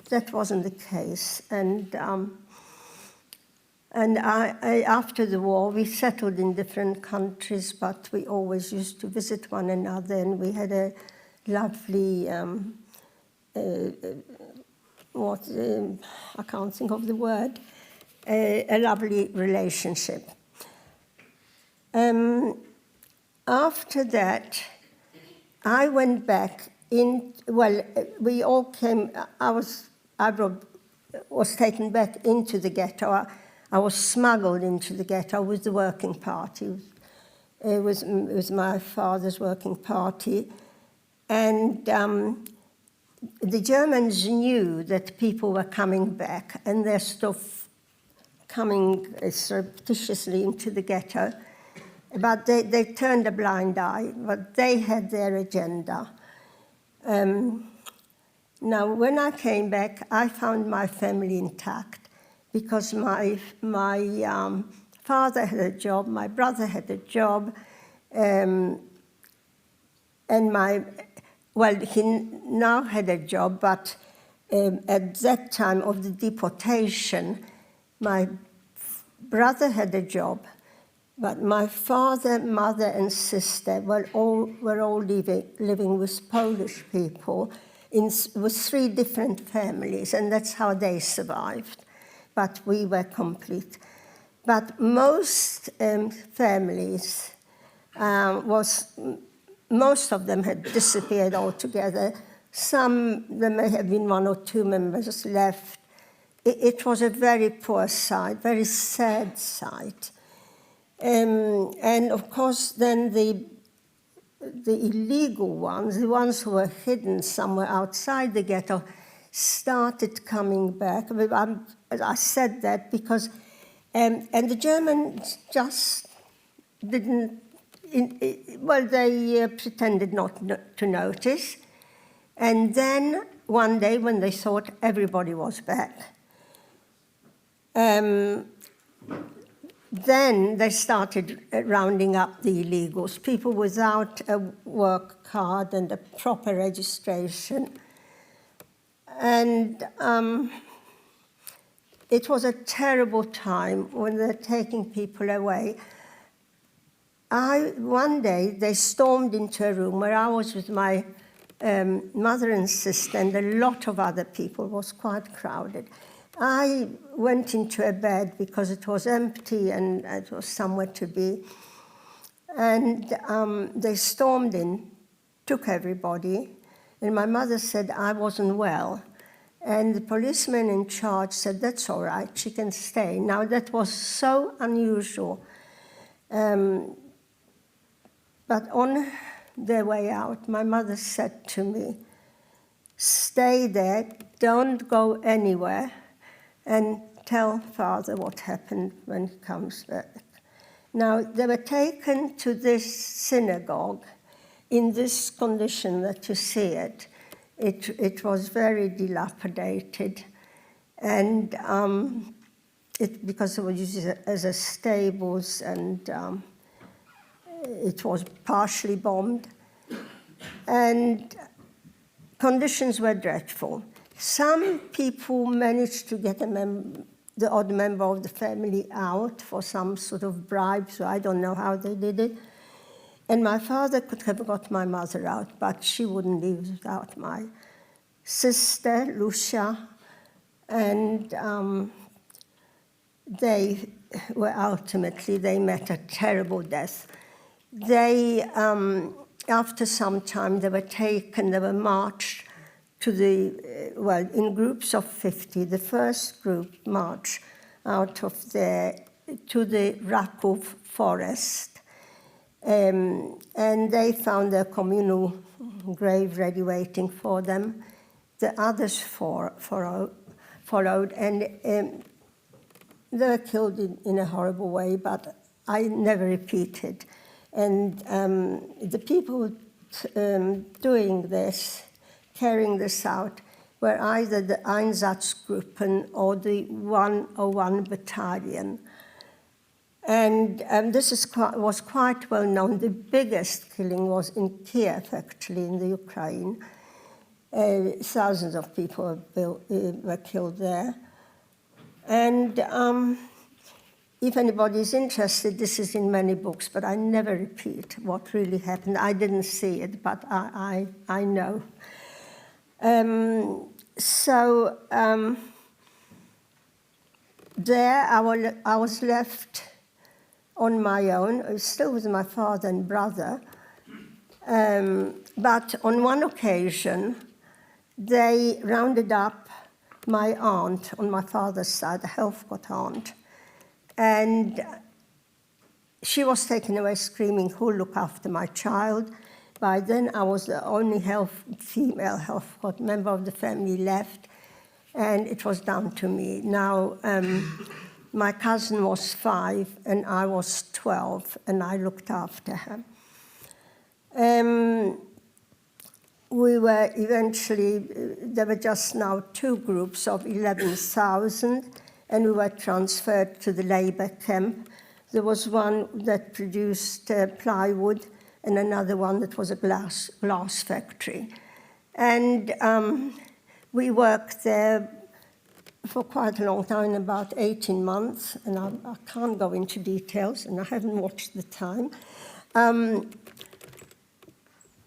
that wasn't the case. And after the war, we settled in different countries, but we always used to visit one another, and we had a lovely, I can't think of the word, a lovely relationship. After that, I went back in, we all came, I was taken back into the ghetto. I was smuggled into the ghetto with the working party. It was my father's working party. And the Germans knew that people were coming back, and they're still coming surreptitiously into the ghetto. But they turned a blind eye, but they had their agenda. Now, when I came back, I found my family intact because my father had a job, my brother had a job, and he now had a job, but at that time of the deportation, my brother had a job, but my father, mother, and sister were all living with Polish people with 3 different families, and that's how they survived. But we were complete. But most families, most of them had disappeared altogether. There may have been 1 or 2 members left. It was a very poor sight, very sad sight. And of course, then the illegal ones, the ones who were hidden somewhere outside the ghetto, started coming back. I said that because, and the Germans just didn't, they pretended not to notice. And then one day when they thought everybody was back, then they started rounding up the illegals, people without a work card and a proper registration. And it was a terrible time when they're taking people away. One day, they stormed into a room where I was with my mother and sister and a lot of other people. It was quite crowded. I went into a bed because it was empty and it was somewhere to be. And they stormed in, took everybody, and my mother said I wasn't well. And the policeman in charge said, that's all right, she can stay. Now, that was so unusual. But on their way out, my mother said to me, stay there, don't go anywhere, and tell father what happened when he comes back. Now, they were taken to this synagogue in this condition that you see it. it was very dilapidated, and because it was used as a stables, and it was partially bombed, and conditions were dreadful. Some people managed to get the odd member of the family out for some sort of bribe, so I don't know how they did it. And my father could have got my mother out, but she wouldn't leave without my sister, Lucia, and they met a terrible death. They, after some time, they were marched to in groups of 50. The first group marched out of there to the Rakov forest, and they found a communal grave ready waiting for them. The others followed, and they were killed in a horrible way, but I never repeated. And the people doing this, carrying this out, were either the Einsatzgruppen or the 101 Battalion. And this was quite well known. The biggest killing was in Kiev, actually, in the Ukraine. Thousands of people were killed there. And if anybody is interested, this is in many books, but I never repeat what really happened. I didn't see it, but I know. There I was left on my own, still with my father and brother. But on one occasion, they rounded up my aunt on my father's side, a Helfgott aunt, and she was taken away screaming, "Who'll look after my child?" By then, I was the only female Helfgott member of the family left, and it was down to me. Now, my cousin was 5, and I was 12, and I looked after her. We were eventually, there were just now 2 groups of 11,000, and we were transferred to the labor camp. There was one that produced plywood, and another one that was a glass factory. And we worked there for quite a long time, about 18 months, and I can't go into details, and I haven't watched the time.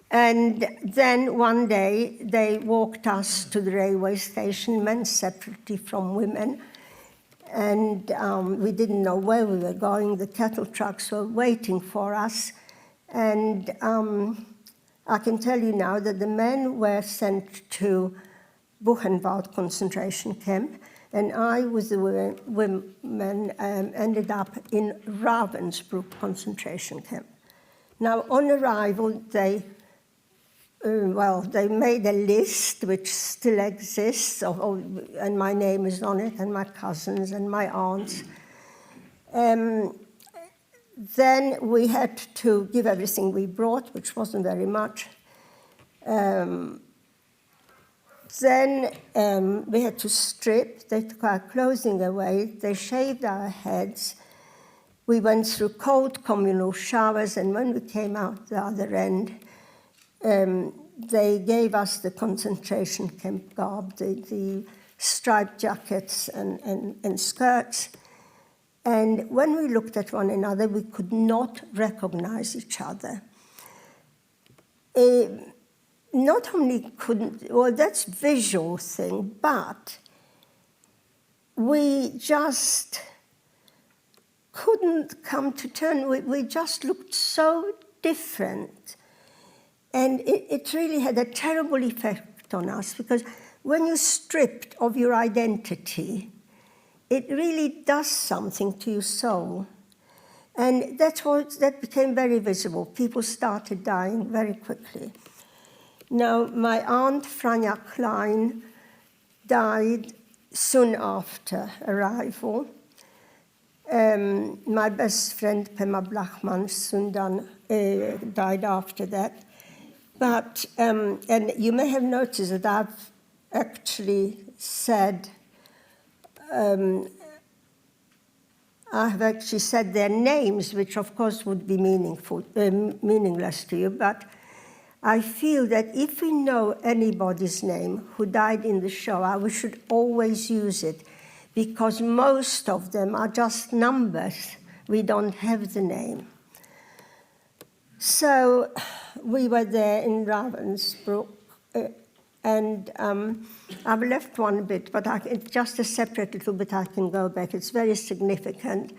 And then one day, they walked us to the railway station, men separately from women, and we didn't know where we were going. The cattle trucks were waiting for us, and I can tell you now that the men were sent to Buchenwald concentration camp, and I, with the women, ended up in Ravensbrück concentration camp. Now, on arrival, they made a list, which still exists, and my name is on it, and my cousins and my aunts. Then we had to give everything we brought, which wasn't very much. Then we had to strip. They took our clothing away. They shaved our heads. We went through cold communal showers, and when we came out the other end, they gave us the concentration camp garb, the striped jackets and skirts. And when we looked at one another, we could not recognize each other. Not only couldn't, well, that's a visual thing, but we just couldn't come to terms. We just looked so different. And it really had a terrible effect on us, because when you're stripped of your identity, it really does something to your soul. And that became very visible. People started dying very quickly. Now, my aunt, Franja Klein, died soon after arrival. My best friend, Pema Blachman, soon died after that. But, and you may have noticed that I've actually said, I have actually said their names, which of course would be meaningless to you, but I feel that if we know anybody's name who died in the Shoah, we should always use it, because most of them are just numbers. We don't have the name. So we were there in Ravensbrück, and I've left one bit, but it's just a separate little bit. I can go back. It's very significant.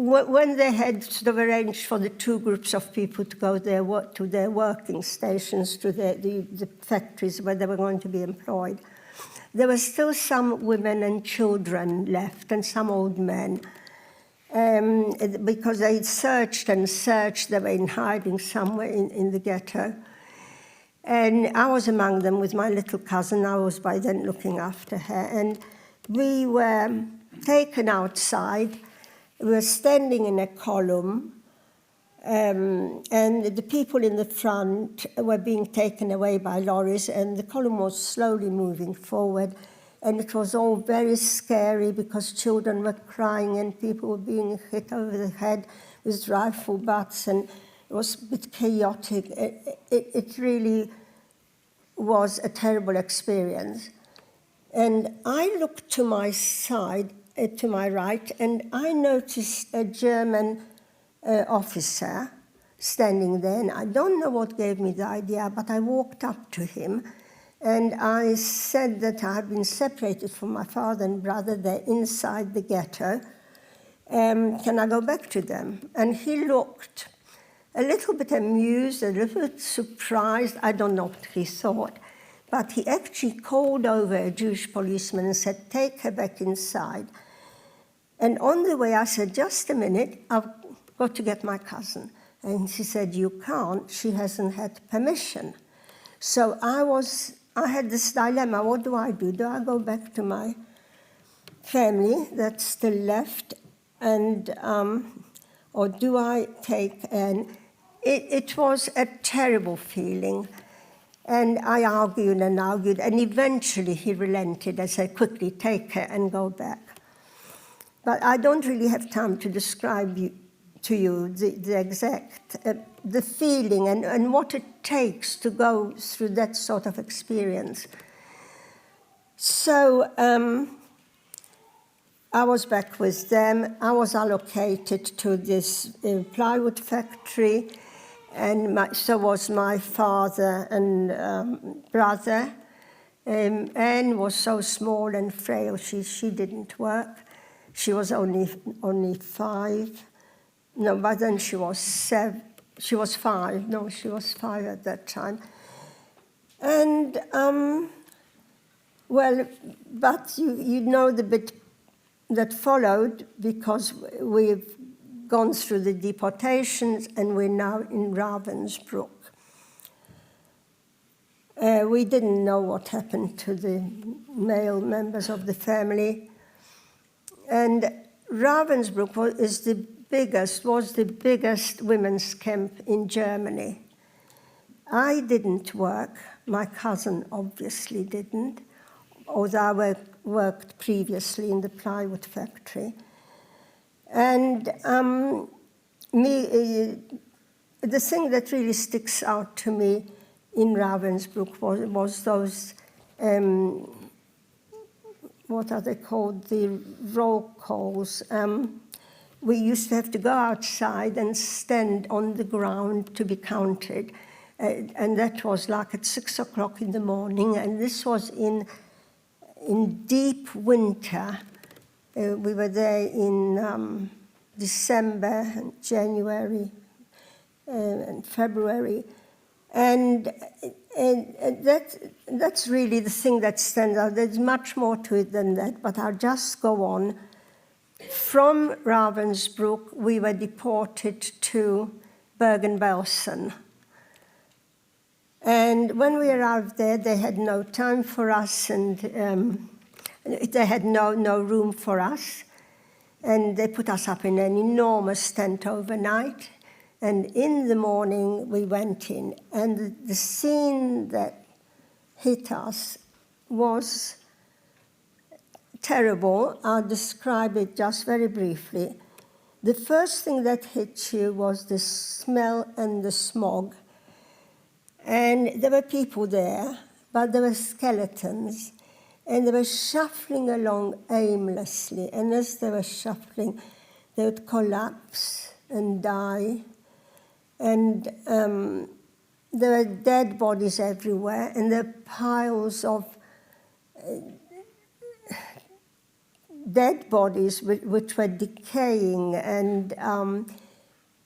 When they had sort of arranged for the two groups of people to go to their working stations, to the factories where they were going to be employed, there were still some women and children left and some old men, because they searched and searched. They were in hiding somewhere in the ghetto. And I was among them with my little cousin. I was by then looking after her. And we were taken outside. We were standing in a column, and the people in the front were being taken away by lorries, and the column was slowly moving forward. And it was all very scary because children were crying and people were being hit over the head with rifle butts, and it was a bit chaotic. It really was a terrible experience. And I looked to my side, to my right, and I noticed a German officer standing there, and I don't know what gave me the idea, but I walked up to him and I said that I had been separated from my father and brother. They're inside the ghetto. Can I go back to them? And he looked a little bit amused, a little bit surprised. I don't know what he thought. But he actually called over a Jewish policeman and said, take her back inside. And on the way, I said, just a minute, I've got to get my cousin. And she said, you can't, she hasn't had permission. So I had this dilemma, what do I do? Do I go back to my family that's still left, and or do I take an... It was a terrible feeling. And I argued, and eventually he relented. I said, quickly, take her and go back. But I don't really have time to describe to you the exact, the feeling and what it takes to go through that sort of experience. So I was back with them. I was allocated to this plywood factory, and so was my father and brother. Anne was so small and frail, she didn't work. She was only 5. No, by then she was 7. She was 5. No, she was 5 at that time. And, well, but you know the bit that followed, because we've gone through the deportations and we're now in Ravensbrück. We didn't know what happened to the male members of the family. And Ravensbrück was the biggest women's camp in Germany. I didn't work. My cousin obviously didn't, although I worked previously in the plywood factory. And the thing that really sticks out to me in Ravensbrück was those, what are they called, the roll calls. We used to have to go outside and stand on the ground to be counted. And that was like at 6 o'clock in the morning. And this was in deep winter. We were there in December and January and February. And that's really the thing that stands out. There's much more to it than that, but I'll just go on. From Ravensbrück, we were deported to Bergen-Belsen. And when we arrived there, they had no time for us, and they had no room for us. And they put us up in an enormous tent overnight. And in the morning, we went in. And the scene that hit us was terrible. I'll describe it just very briefly. The first thing that hit you was the smell and the smog. And there were people there, but there were skeletons. And they were shuffling along aimlessly. And as they were shuffling, they would collapse and die. And there were dead bodies everywhere, and there were piles of dead bodies which were decaying. And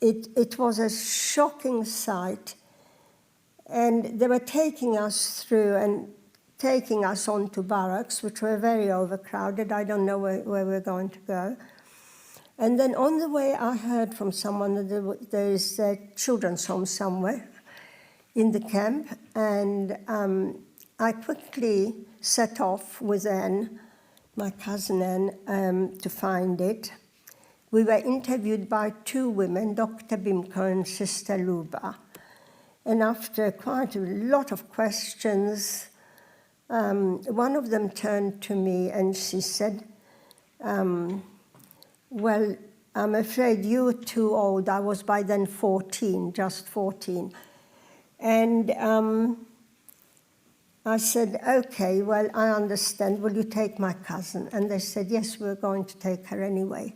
it was a shocking sight. And they were taking us through and taking us onto barracks, which were very overcrowded. I don't know where we're going to go. And then on the way, I heard from someone that there is a children's home somewhere in the camp. And I quickly set off with Anne, my cousin Anne, to find it. We were interviewed by two women, Dr. Bimko and Sister Luba. And after quite a lot of questions, one of them turned to me and she said, well, I'm afraid you're too old. I was by then 14, just 14. And I said, okay, well, I understand. Will you take my cousin? And they said, yes, we're going to take her anyway.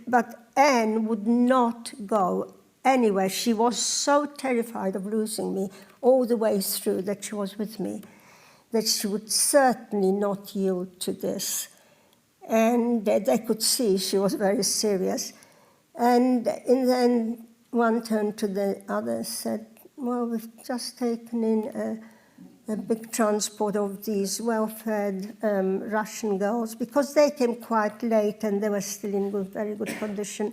But Anne would not go anywhere. She was so terrified of losing me all the way through that she was with me, that she would certainly not yield to this. And they could see she was very serious. And in the end, one turned to the other and said, well, we've just taken in a big transport of these well-fed Russian girls, because they came quite late and they were still in very good condition.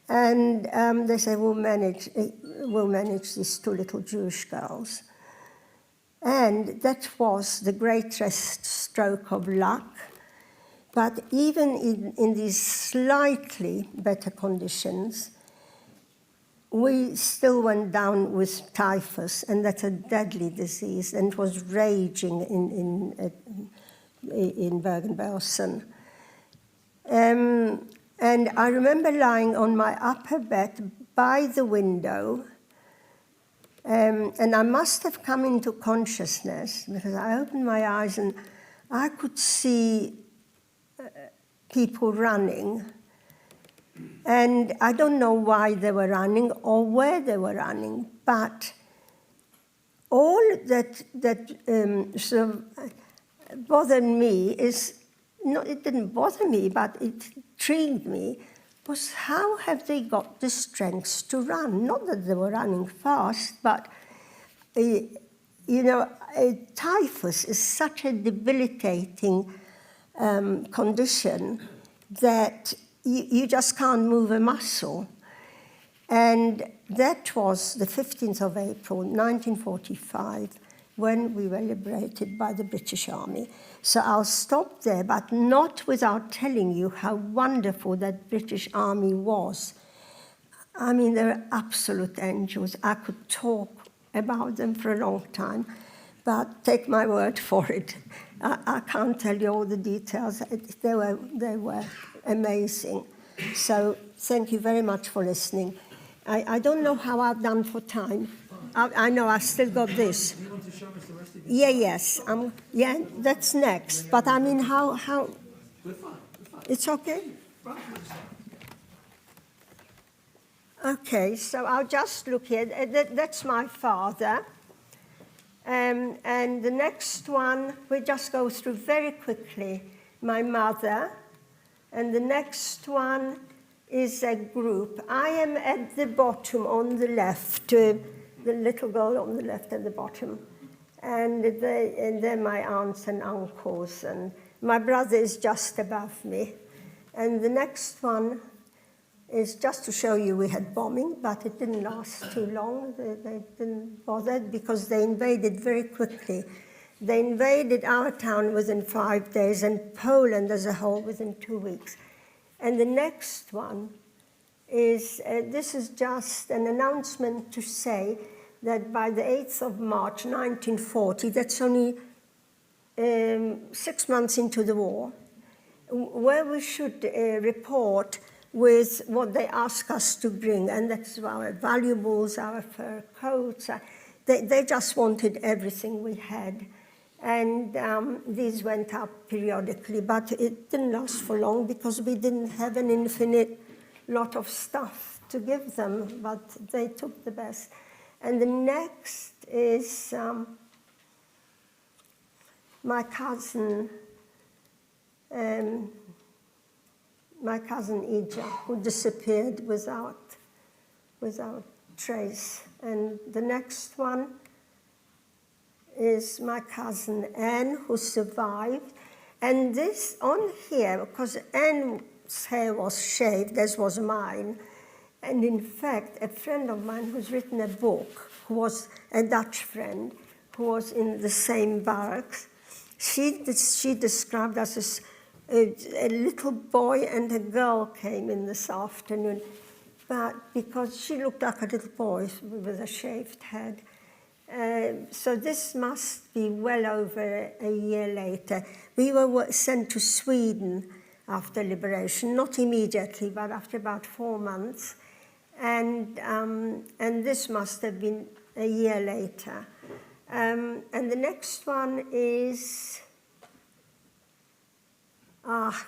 And they said, we'll manage these two little Jewish girls. And that was the greatest stroke of luck. But even in these slightly better conditions, we still went down with typhus, and that's a deadly disease, and it was raging in Bergen-Belsen. And I remember lying on my upper bed by the window, and I must have come into consciousness because I opened my eyes and I could see people running. And I don't know why they were running or where they were running, but all that sort of bothered me is, it didn't bother me, but it intrigued me, was how have they got the strength to run? Not that they were running fast, but, typhus is such a debilitating condition that you just can't move a muscle. And that was the 15th of April, 1945, when we were liberated by the British Army. So I'll stop there, but not without telling you how wonderful that British Army was. I mean, they're absolute angels. I could talk about them for a long time, but take my word for it. I can't tell you all the details. They were amazing. So thank you very much for listening. I don't know how I've done for time. I know I've still got this. Do you want to show us the rest of it? Yes. Yeah, that's next. But I mean, how? We're fine. It's okay? Okay, so I'll just look here. That's my father. And the next one, we just go through very quickly. My mother. And the next one is a group. I am at the bottom on the left, the little girl on the left at the bottom. And they're my aunts and uncles. And my brother is just above me. And the next one is just to show you we had bombing, but it didn't last too long. They didn't bother because they invaded very quickly. They invaded our town within 5 days and Poland as a whole within 2 weeks. And the next one is, this is just an announcement to say that by the 8th of March 1940, that's only 6 months into the war, where we should report with what they ask us to bring, and that's our valuables, our fur coats. They just wanted everything we had. And these went up periodically, but it didn't last for long because we didn't have an infinite lot of stuff to give them, but they took the best. And the next is my cousin Ija, who disappeared without trace. And the next one is my cousin Anne, who survived. And this on here, because Anne's hair was shaved, as was mine. And in fact, a friend of mine who's written a book, who was a Dutch friend, who was in the same barracks, she described us as a little boy and a girl came in this afternoon, but because she looked like a little boy with a shaved head. So this must be well over a year later. We were sent to Sweden after liberation, not immediately, but after about 4 months. And this must have been a year later. And the next one is,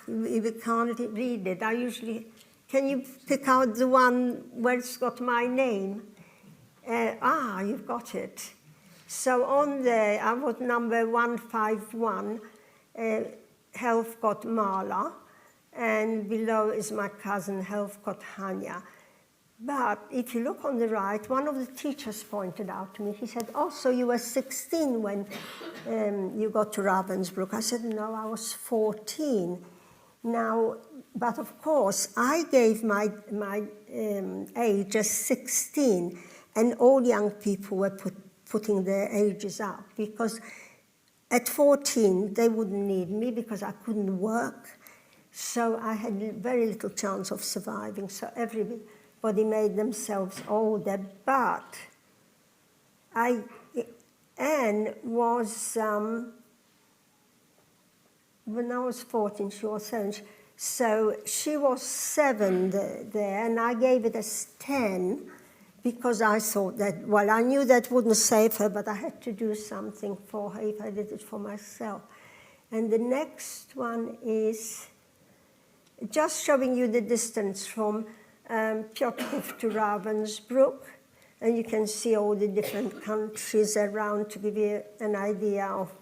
we can't read it. I usually, can you pick out the one where it's got my name? You've got it. So on there, I was number 151, Helfgott Mala, and below is my cousin Helfgott Hanya. But if you look on the right, one of the teachers pointed out to me, he said, oh, so you were 16 when you got to Ravensbrück. I said, no, I was 14. Now, but of course, I gave my age as 16, and all young people were putting their ages up, because at 14, they wouldn't need me because I couldn't work. So I had very little chance of surviving. So everybody made themselves older. But Anne was, when I was 14, she was 7. So she was 7 there, and I gave it as 10 because I thought that, well, I knew that wouldn't save her, but I had to do something for her if I did it for myself. And the next one is just showing you the distance from Piotrków to Ravensbrück, and you can see all the different countries around to give you an idea of,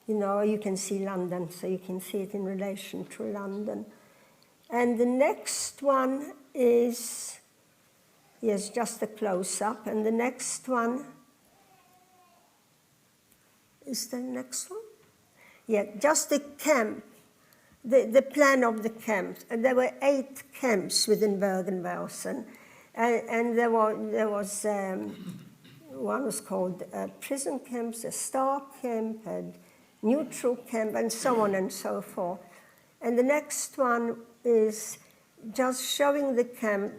you can see London, so you can see it in relation to London. And the next one is, yes, just a close-up, and the next one, is the next one? Yeah, just the camp. The plan of the camps. There were 8 camps within Bergen-Belsen, and there was one was called prison camps, a star camp, a neutral camp, and so on and so forth. And the next one is just showing the camp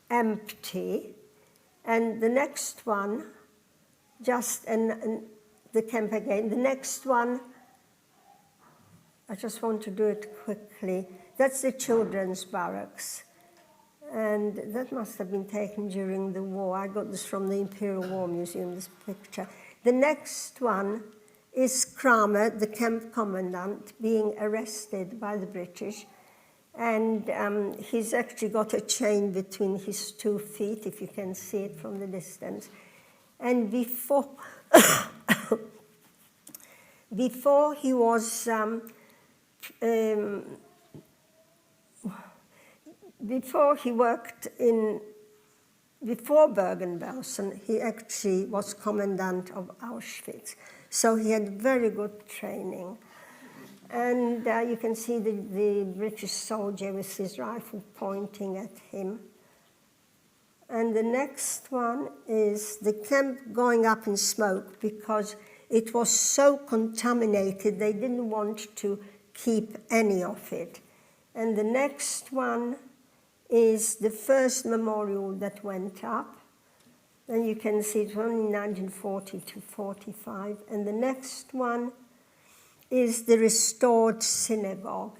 empty, and the next one, just the camp again. The next one, I just want to do it quickly. That's the children's barracks. And that must have been taken during the war. I got this from the Imperial War Museum, this picture. The next one is Kramer, the camp commandant, being arrested by the British. And he's actually got a chain between his 2 feet, if you can see it from the distance. And before he was... before he worked before Bergen-Belsen, he actually was commandant of Auschwitz. So he had very good training. And you can see the British soldier with his rifle pointing at him. And the next one is the camp going up in smoke because it was so contaminated they didn't want to keep any of it. And the next one is the first memorial that went up. And you can see it only 1940 to 45. And the next one is the restored synagogue.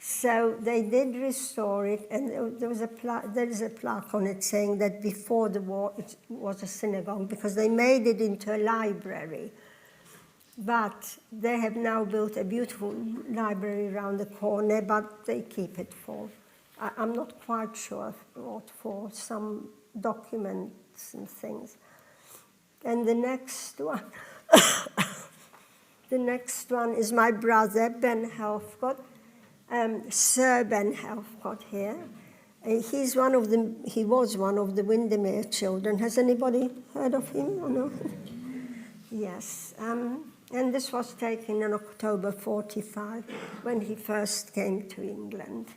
So they did restore it, and there is a plaque on it saying that before the war it was a synagogue because they made it into a library. But they have now built a beautiful library around the corner, but they keep it for, I'm not quite sure what for, some documents and things. And the next one, the next one is my brother, Ben Helfgott. Sir Ben Helfgott here. He was one of the Windermere children. Has anybody heard of him or no? Yes. And this was taken in October 45 when he first came to England.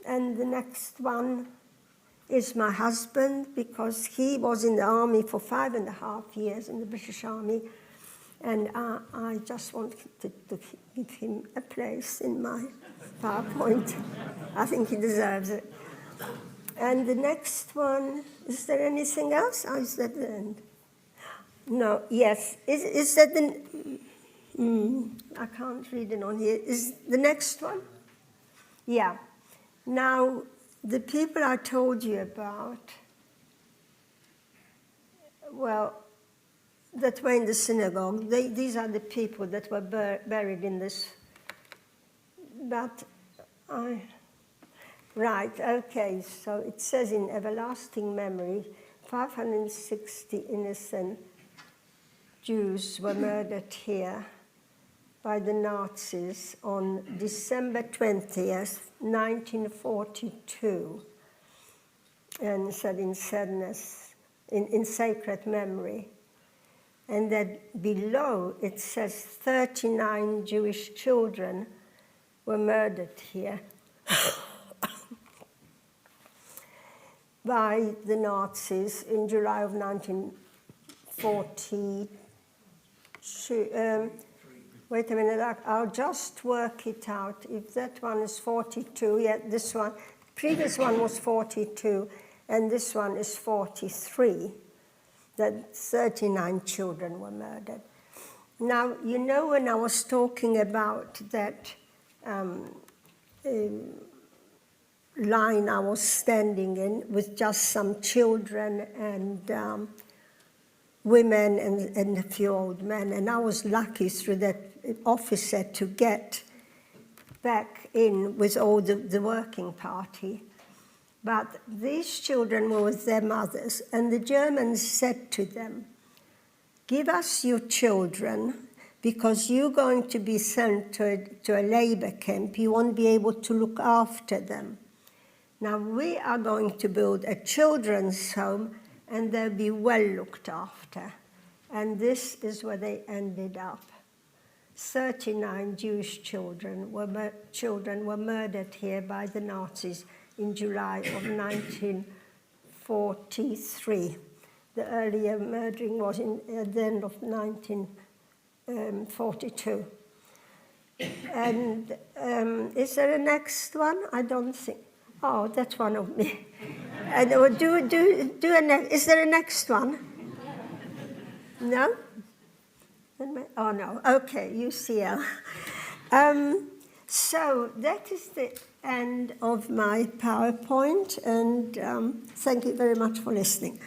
And the next one is my husband, because he was in the army for 5.5 years in the British Army. And I just wanted to give him a place in my PowerPoint. I think he deserves it. And the next one, is there anything else? Oh, is that the end? No, yes. Is that the... I can't read it on here. Is the next one? Yeah. Now, the people I told you about, well, that were in the synagogue, these are the people that were buried in this. But right, okay, so it says in everlasting memory, 560 innocent Jews were murdered here by the Nazis on December 20th, 1942, and said in sadness, in sacred memory. And that below it says 39 Jewish children were murdered here by the Nazis in July of 1942. Wait a minute, I'll just work it out. If that one is 42, yeah, this one, previous one was 42, and this one is 43. That 39 children were murdered. Now, you know, when I was talking about that line I was standing in with just some children and women and a few old men, and I was lucky through that officer to get back in with all the working party. But these children were with their mothers, and the Germans said to them, "Give us your children, because you're going to be sent to a labor camp. You won't be able to look after them. Now we are going to build a children's home, and they'll be well looked after." And this is where they ended up. 39 Jewish children were murdered here by the Nazis in July of 1943. The earlier murdering was at the end of 1942. And is there a next one? I don't think. Oh, that's one of me. And is there a next one? No? Oh, no. Okay, UCL. So that is the end of my PowerPoint, and thank you very much for listening.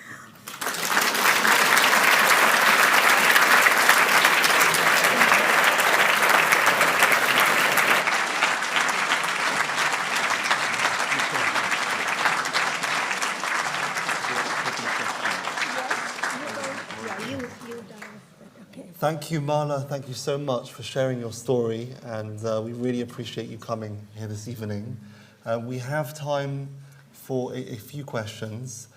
Thank you, Marla. Thank you so much for sharing your story, and we really appreciate you coming here this evening. We have time for a few questions.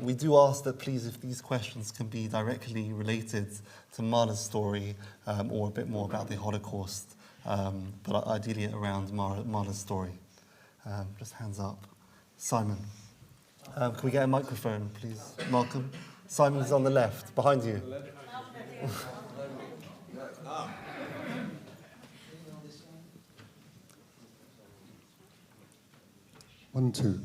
We do ask that, please, if these questions can be directly related to Marla's story or a bit more about the Holocaust, but ideally around Marla's story. Just hands up. Simon. Can we get a microphone, please? Malcolm. Simon's on the left, behind you. 1, 2.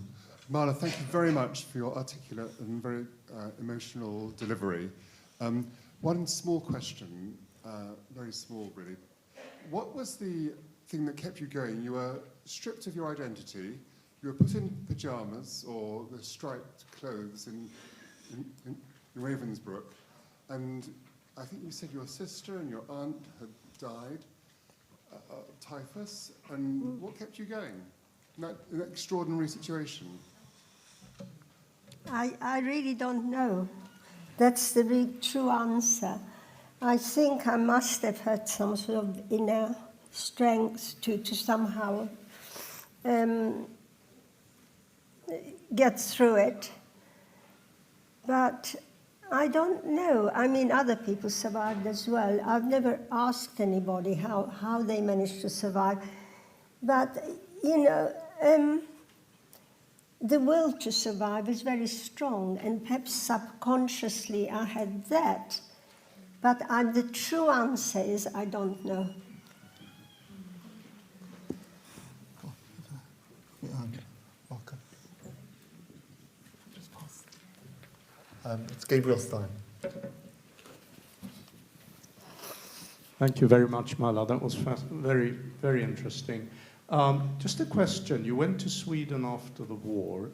Marla, thank you very much for your articulate and very emotional delivery. One small question, very small really. What was the thing that kept you going? You were stripped of your identity, you were put in pyjamas or the striped clothes in Ravensbrück, and I think you said your sister and your aunt had died of typhus, and what kept you going in that extraordinary situation? I really don't know. That's the real true answer. I think I must have had some sort of inner strength to somehow get through it. But I don't know. I mean, other people survived as well. I've never asked anybody how they managed to survive. But, you know, the will to survive is very strong, and perhaps subconsciously I had that. But the true answer is I don't know. Welcome. Just pass. It's Gabriel Stein. Thank you very much, Marla. That was very, very interesting. Just a question. You went to Sweden after the war,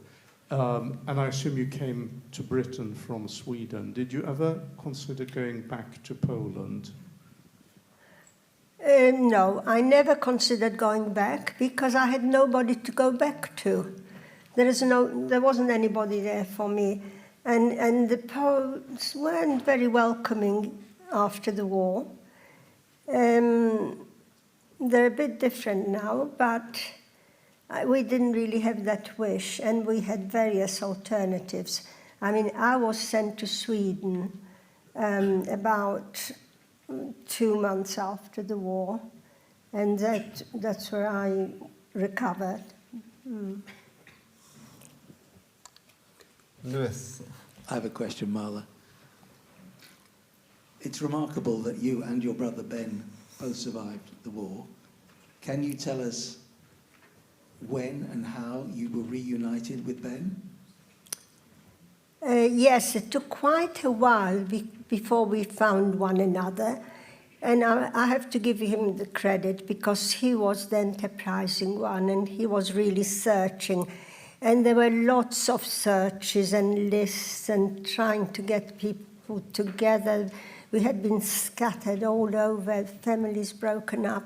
and I assume you came to Britain from Sweden. Did you ever consider going back to Poland? No, I never considered going back because I had nobody to go back to. There wasn't anybody there for me. And the Poles weren't very welcoming after the war. They're a bit different now, but we didn't really have that wish, and we had various alternatives. I mean, I was sent to Sweden about 2 months after the war, and that's where I recovered. Lewis. I have a question, Marla. It's remarkable that you and your brother Ben both survived the war. Can you tell us when and how you were reunited with Ben? Yes, it took quite a while before we found one another. And I have to give him the credit because he was the enterprising one and he was really searching. And there were lots of searches and lists and trying to get people together. We had been scattered all over, families broken up.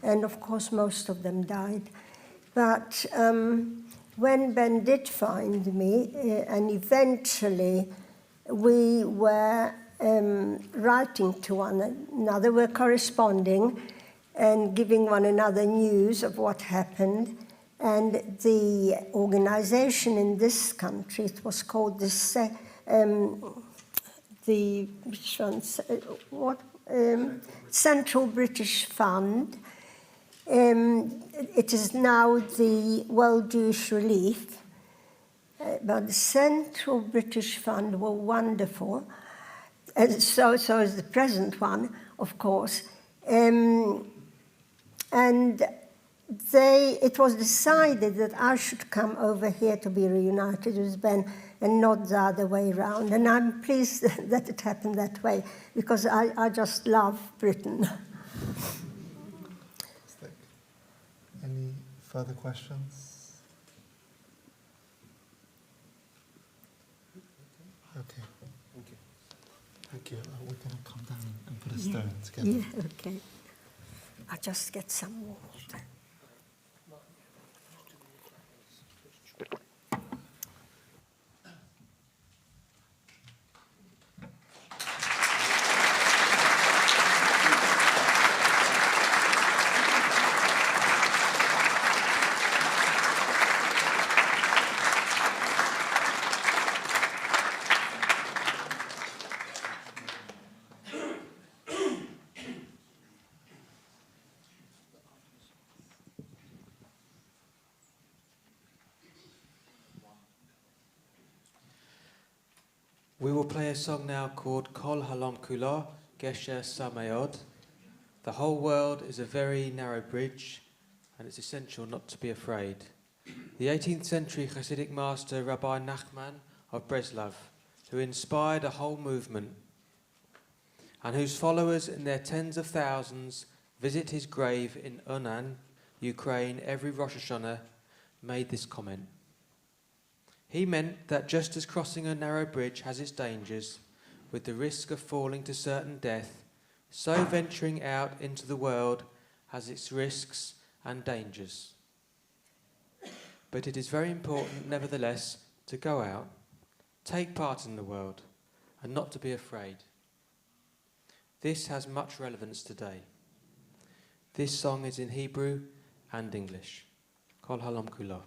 And of course, most of them died. But when Ben did find me, and eventually we were writing to one another, we're corresponding and giving one another news of what happened. And the organization in this country, it was called Central British Fund. It is now the World Jewish Relief, but the Central British Fund were wonderful, and so is the present one, of course. And it was decided that I should come over here to be reunited with Ben and not the other way around. And I'm pleased that it happened that way because I just love Britain. Any further questions? Okay. Thank you. Thank you. We're going to come down and put a stone together. Yeah, okay. I'll just get some water. We will play a song now called Kol Halom Kula, Gesher Samayod. The whole world is a very narrow bridge, and it's essential not to be afraid. the 18th century Hasidic master Rabbi Nachman of Breslov, who inspired a whole movement and whose followers in their tens of thousands visit his grave in Unan, Ukraine, every Rosh Hashanah, made this comment. He meant that just as crossing a narrow bridge has its dangers, with the risk of falling to certain death, so venturing out into the world has its risks and dangers. But it is very important, nevertheless, to go out, take part in the world, and not to be afraid. This has much relevance today. This song is in Hebrew and English. Kol Halam Kulo.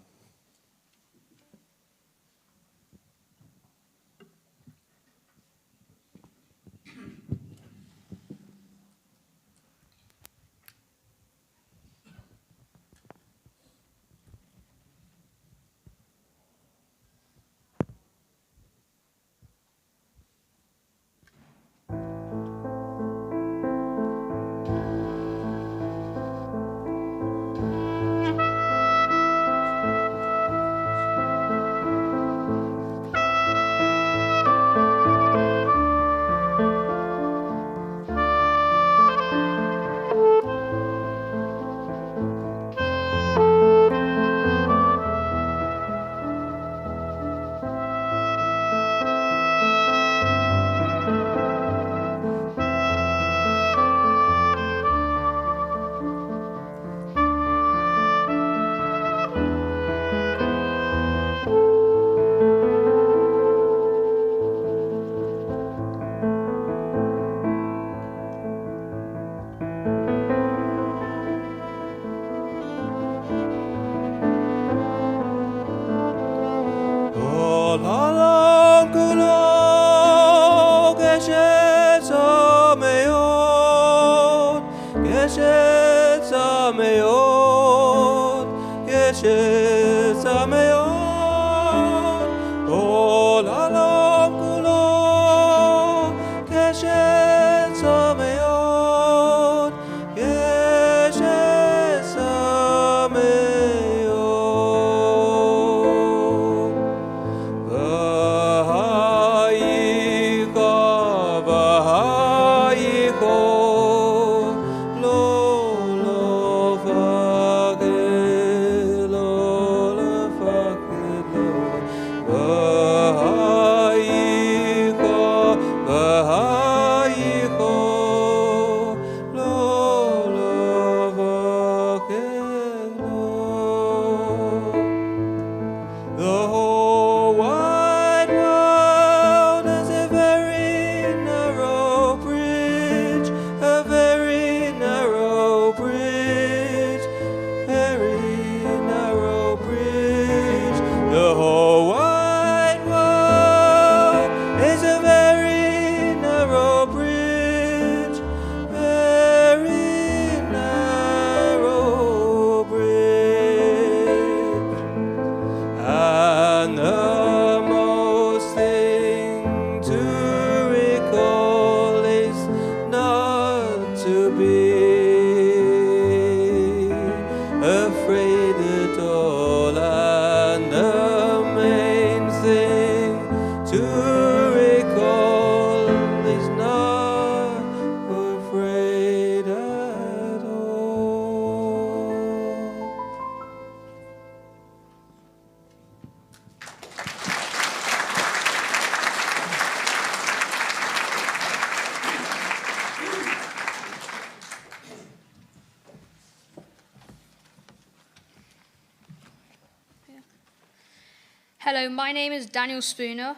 Hello, my name is Daniel Spooner.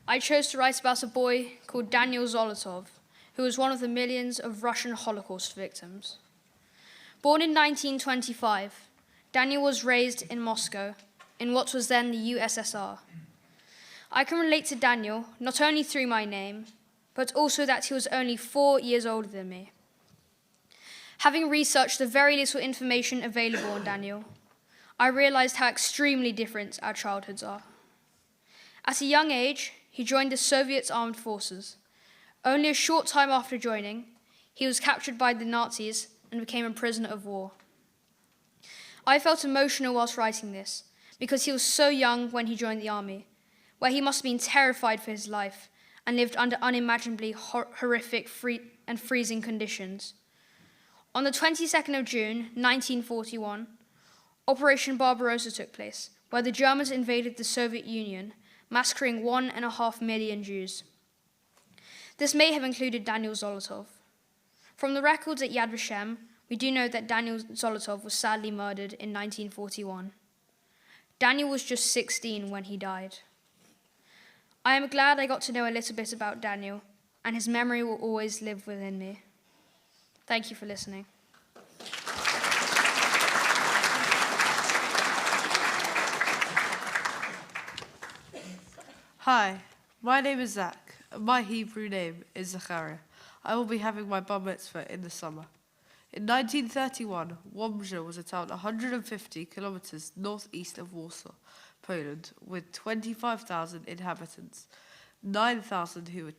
I chose to write about a boy called Daniel Zolotov, who was one of the millions of Russian Holocaust victims. Born in 1925, Daniel was raised in Moscow, in what was then the USSR. I can relate to Daniel not only through my name, but also that he was only 4 years older than me. Having researched the very little information available on Daniel, I realized how extremely different our childhoods are. At a young age, he joined the Soviet armed forces. Only a short time after joining, he was captured by the Nazis and became a prisoner of war. I felt emotional whilst writing this, because he was so young when he joined the army, where he must have been terrified for his life and lived under unimaginably horrific and freezing conditions. On the 22nd of June, 1941, Operation Barbarossa took place, where the Germans invaded the Soviet Union, massacring 1.5 million Jews. This may have included Daniel Zolotov. From the records at Yad Vashem, we do know that Daniel Zolotov was sadly murdered in 1941. Daniel was just 16 when he died. I am glad I got to know a little bit about Daniel, and his memory will always live within me. Thank you for listening. Hi, my name is Zach, and my Hebrew name is Zachariah. I will be having my bar mitzvah in the summer. In 1931, Łomża was a town 150 kilometers northeast of Warsaw, Poland, with 25,000 inhabitants, 9,000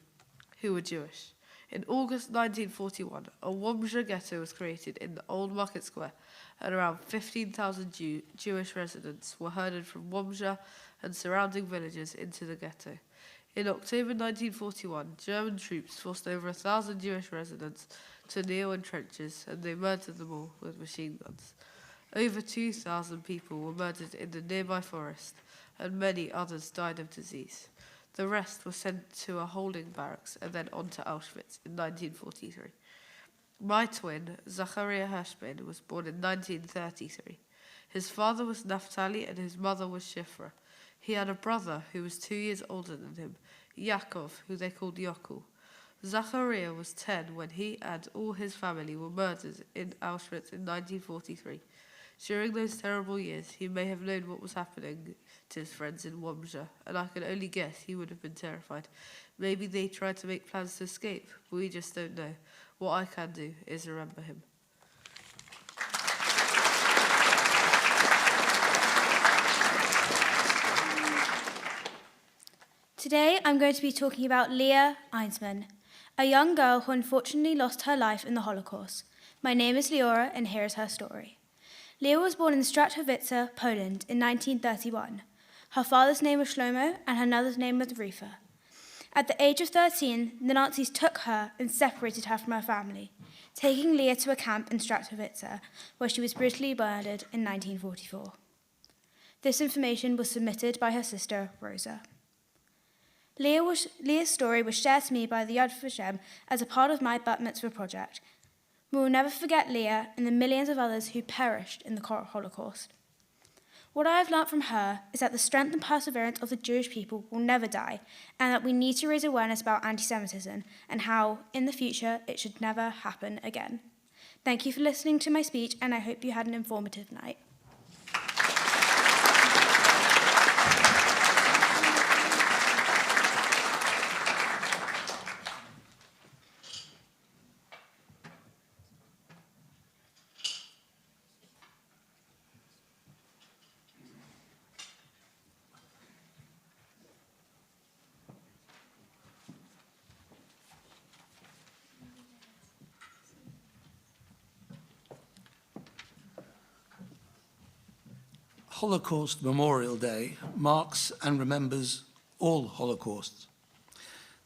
who were Jewish. In August 1941, a Łomża ghetto was created in the Old Market Square, and around 15,000 Jewish residents were herded from Łomża and surrounding villages into the ghetto. In October 1941, German troops forced over 1,000 Jewish residents to kneel in trenches, and they murdered them all with machine guns. Over 2,000 people were murdered in the nearby forest, and many others died of disease. The rest were sent to a holding barracks and then on to Auschwitz in 1943. My twin, Zachariah Hirschman, was born in 1933. His father was Naphtali and his mother was Shifra. He had a brother who was 2 years older than him, Yaakov, who they called Yokul. Zachariah was 10 when he and all his family were murdered in Auschwitz in 1943. During those terrible years, he may have known what was happening to his friends in Łomża, and I can only guess he would have been terrified. Maybe they tried to make plans to escape, but we just don't know. What I can do is remember him. Today I'm going to be talking about Leah Einsman, a young girl who unfortunately lost her life in the Holocaust. My name is Leora, and here is her story. Leah was born in Stratowice, Poland in 1931. Her father's name was Shlomo and her mother's name was Rifa. At the age of 13, the Nazis took her and separated her from her family, taking Leah to a camp in Stratowice, where she was brutally murdered in 1944. This information was submitted by her sister, Rosa. Leah's story was shared to me by the Yad Vashem as a part of my Bat Mitzvah project. We will never forget Leah and the millions of others who perished in the Holocaust. What I have learnt from her is that the strength and perseverance of the Jewish people will never die, and that we need to raise awareness about anti-Semitism and how, in the future, it should never happen again. Thank you for listening to my speech, and I hope you had an informative night. Holocaust Memorial Day marks and remembers all Holocausts.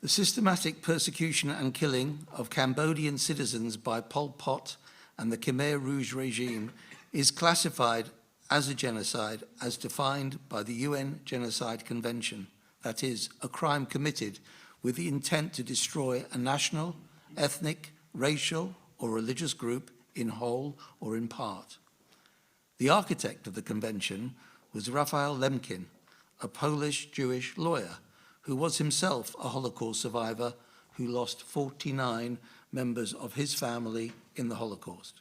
The systematic persecution and killing of Cambodian citizens by Pol Pot and the Khmer Rouge regime is classified as a genocide as defined by the UN Genocide Convention, that is, a crime committed with the intent to destroy a national, ethnic, racial, or religious group in whole or in part. The architect of the convention was Raphael Lemkin, a Polish Jewish lawyer who was himself a Holocaust survivor who lost 49 members of his family in the Holocaust.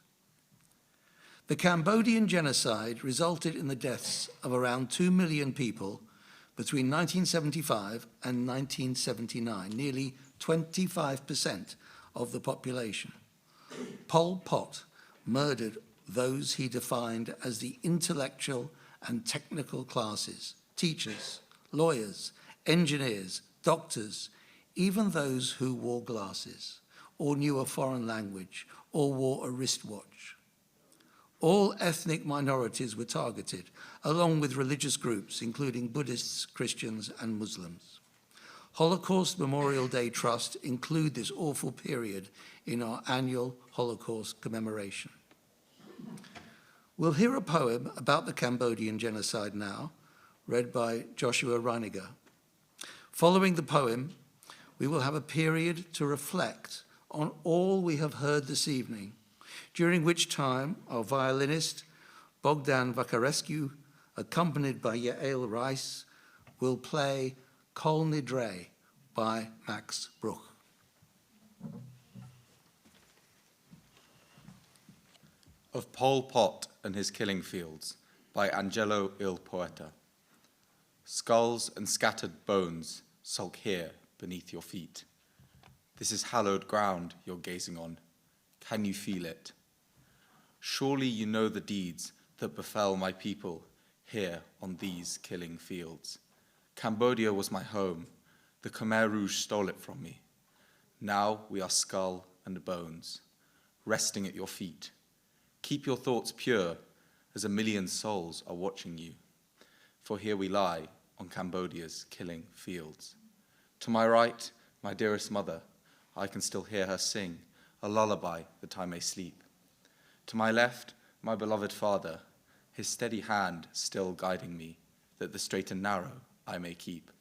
The Cambodian genocide resulted in the deaths of around 2 million people between 1975 and 1979, nearly 25% of the population. Pol Pot murdered those he defined as the intellectual and technical classes, teachers, lawyers, engineers, doctors, even those who wore glasses, or knew a foreign language, or wore a wristwatch. All ethnic minorities were targeted, along with religious groups, including Buddhists, Christians, and Muslims. Holocaust Memorial Day Trust include this awful period in our annual Holocaust commemoration. We'll hear a poem about the Cambodian genocide now, read by Joshua Reiniger. Following the poem, we will have a period to reflect on all we have heard this evening, during which time our violinist, Bogdan Vakarescu, accompanied by Yael Rice, will play Kol Nidre by Max Bruch. Of Pol Pot and His Killing Fields by Angelo Il Poeta. Skulls and scattered bones sulk here beneath your feet. This is hallowed ground you're gazing on. Can you feel it? Surely you know the deeds that befell my people here on these killing fields. Cambodia was my home. The Khmer Rouge stole it from me. Now we are skull and bones, resting at your feet. Keep your thoughts pure, as a million souls are watching you. For here we lie on Cambodia's killing fields. To my right, my dearest mother, I can still hear her sing a lullaby that I may sleep. To my left, my beloved father, his steady hand still guiding me, that the straight and narrow I may keep.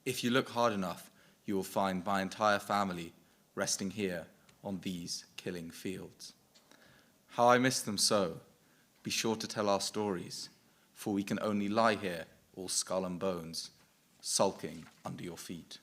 If you look hard enough, you will find my entire family resting here on these killing fields. How I miss them so. Be sure to tell our stories, for we can only lie here, all skull and bones, sulking under your feet.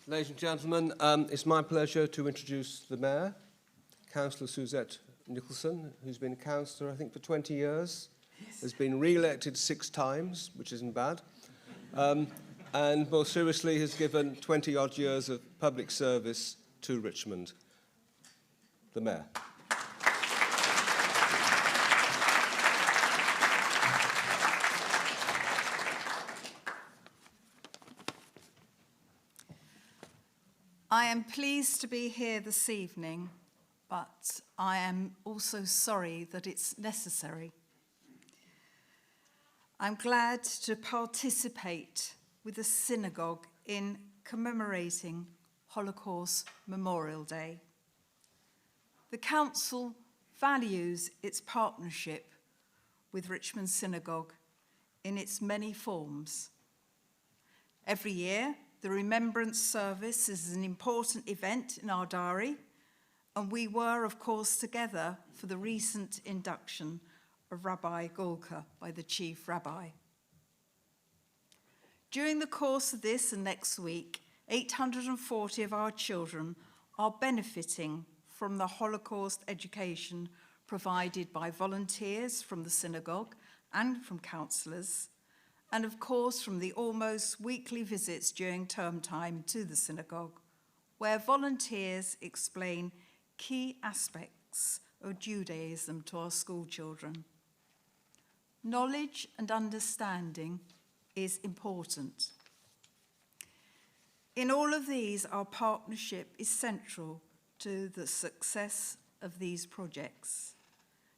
Ladies and gentlemen, it's my pleasure to introduce the Mayor, Councillor Suzette Nicholson, who's been a councillor, I think, for 20 years, has been re-elected 6 times, which isn't bad, and more seriously has given 20-odd years of public service to Richmond. The Mayor. I am pleased to be here this evening, but I am also sorry that it's necessary. I'm glad to participate with the synagogue in commemorating Holocaust Memorial Day. The Council values its partnership with Richmond Synagogue in its many forms. Every year, the Remembrance Service is an important event in our diary, and we were, of course, together for the recent induction of Rabbi Golka by the Chief Rabbi. During the course of this and next week, 840 of our children are benefiting from the Holocaust education provided by volunteers from the synagogue and from counsellors, and of course from the almost weekly visits during term time to the synagogue, where volunteers explain key aspects of Judaism to our school children. Knowledge and understanding is important. In all of these, our partnership is central to the success of these projects.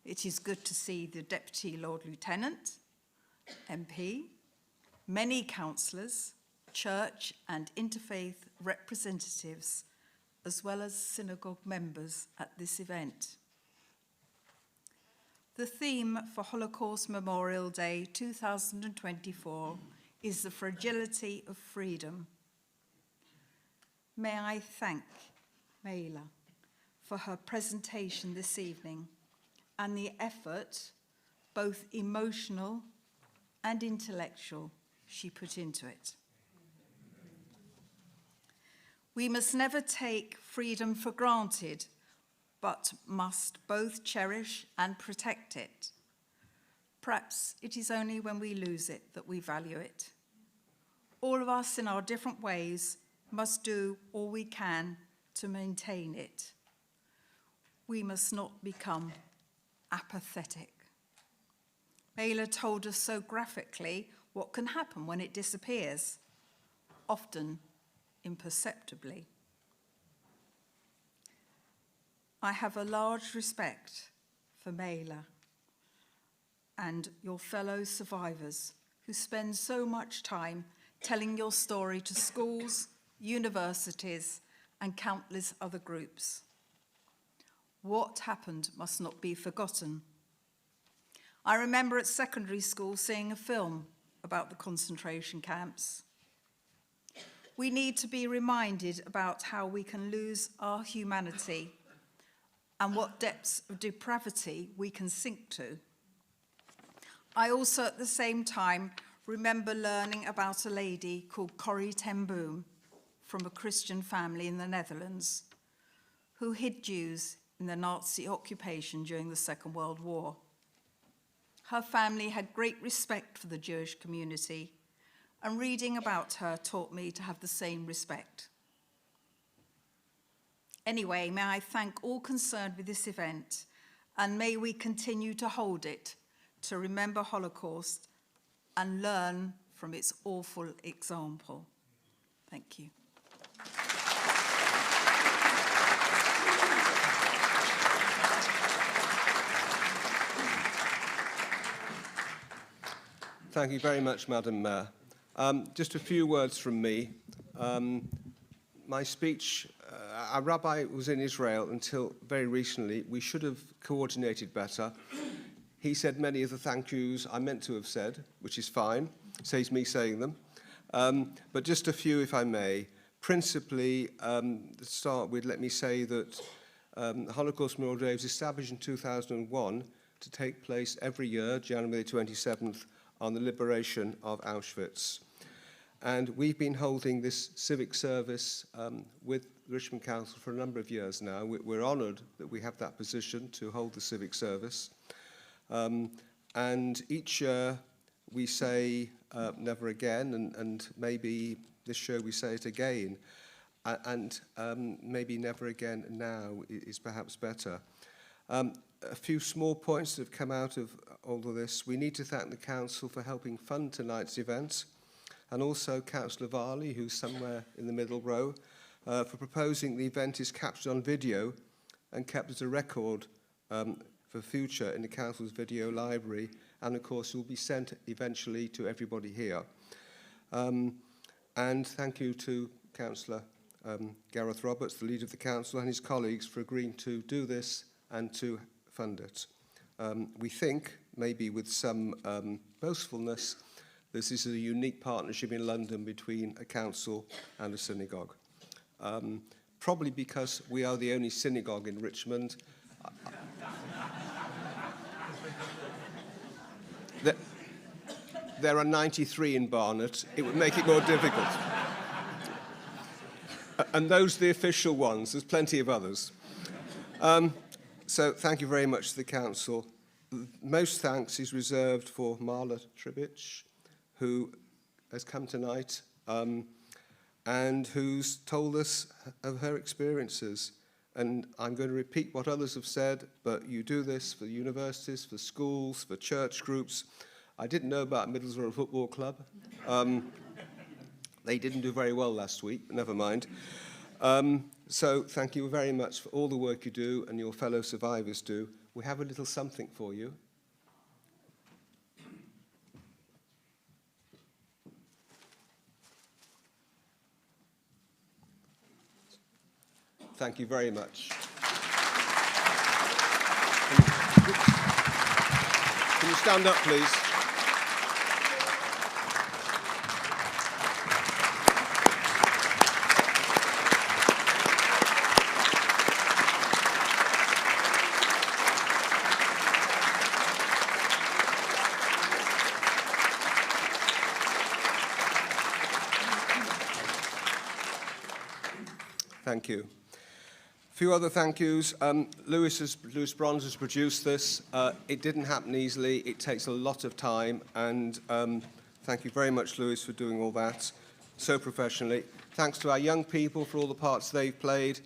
It is good to see the Deputy Lord Lieutenant, MP, many councillors, church and interfaith representatives, as well as synagogue members at this event. The theme for Holocaust Memorial Day 2024 is the fragility of freedom. May I thank Meila for her presentation this evening and the effort, both emotional and intellectual, she put into it. We must never take freedom for granted, but must both cherish and protect it. Perhaps it is only when we lose it that we value it. All of us in our different ways must do all we can to maintain it. We must not become apathetic. Meila told us so graphically what can happen when it disappears, often imperceptibly. I have a large respect for Meila and your fellow survivors who spend so much time telling your story to schools, universities, and countless other groups. What happened must not be forgotten. I remember at secondary school seeing a film about the concentration camps. We need to be reminded about how we can lose our humanity and what depths of depravity we can sink to. I also, at the same time, remember learning about a lady called Corrie ten Boom from a Christian family in the Netherlands who hid Jews in the Nazi occupation during the Second World War. Her family had great respect for the Jewish community, and reading about her taught me to have the same respect. Anyway, may I thank all concerned with this event, and may we continue to hold it to remember Holocaust and learn from its awful example. Thank you. Thank you very much, Madam Mayor. Just a few words from me. My speech, our rabbi was in Israel until very recently. We should have coordinated better. He said many of the thank yous I meant to have said, which is fine, saves me saying them. But just a few, if I may. Principally, to start with, let me say that the Holocaust Memorial Day was established in 2001 to take place every year, January 27th, on the liberation of Auschwitz. And we've been holding this civic service with Richmond Council for a number of years now. We're honoured that we have that position to hold the civic service. And each year we say never again, and maybe this year we say it again. And maybe never again now is perhaps better. A few small points that have come out of all of this. We need to thank the Council for helping fund tonight's event, and also Councillor Varley, who's somewhere in the middle row, for proposing the event is captured on video and kept as a record for future in the Council's video library, and of course will be sent eventually to everybody here. And thank you to Councillor Gareth Roberts, the leader of the Council, and his colleagues for agreeing to do this and to fund it. We think, maybe with some boastfulness, this is a unique partnership in London between a council and a synagogue. Probably because we are the only synagogue in Richmond. There are 93 in Barnet. It would make it more difficult. And those are the official ones. There's plenty of others. So thank you very much to the Council. Most thanks is reserved for Marla Tribich, who has come tonight and who's told us of her experiences. And I'm going to repeat what others have said, but you do this for universities, for schools, for church groups. I didn't know about Middlesbrough Football Club. They didn't do very well last week, but never mind. So thank you very much for all the work you do and your fellow survivors do. We have a little something for you. Thank you very much. Can you stand up, please? Thank you. A few other thank yous. Lewis Bronze has produced this. It didn't happen easily. It takes a lot of time. And thank you very much, Lewis, for doing all that so professionally. Thanks to our young people for all the parts they've played.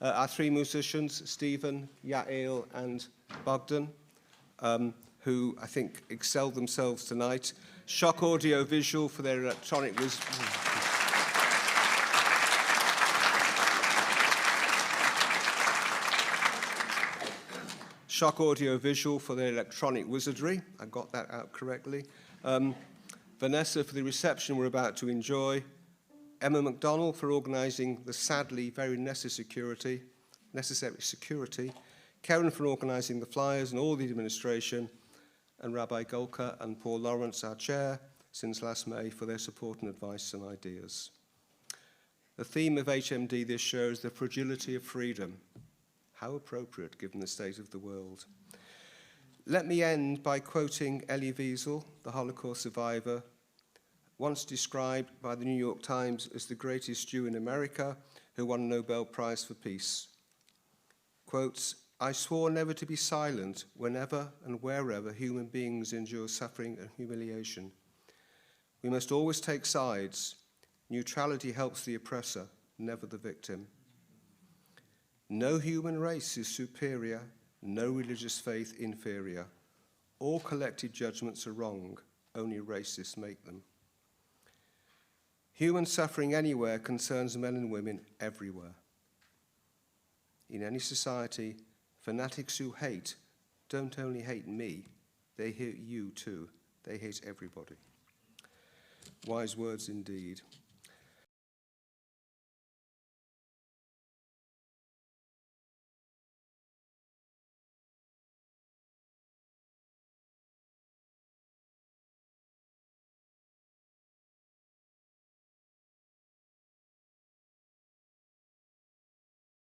Our three musicians, Stephen, Yael, and Bogdan, who I think excelled themselves tonight. Shock Audio Visual for their electronic wisdom. Shock Audio Visual for their electronic wizardry. I got that out correctly. Vanessa for the reception we're about to enjoy. Emma MacDonald for organising the sadly very necessary security. Karen for organising the flyers and all the administration. And Rabbi Golka and Paul Lawrence, our chair, since last May, for their support and advice and ideas. The theme of HMD this year is the fragility of freedom. How appropriate, given the state of the world. Let me end by quoting Elie Wiesel, the Holocaust survivor, once described by the New York Times as the greatest Jew in America who won a Nobel Prize for Peace. Quotes, "I swore never to be silent whenever and wherever human beings endure suffering and humiliation. We must always take sides. Neutrality helps the oppressor, never the victim. No human race is superior, no religious faith inferior. All collective judgments are wrong, only racists make them. Human suffering anywhere concerns men and women everywhere. In any society, fanatics who hate don't only hate me, they hate you too. They hate everybody." Wise words indeed.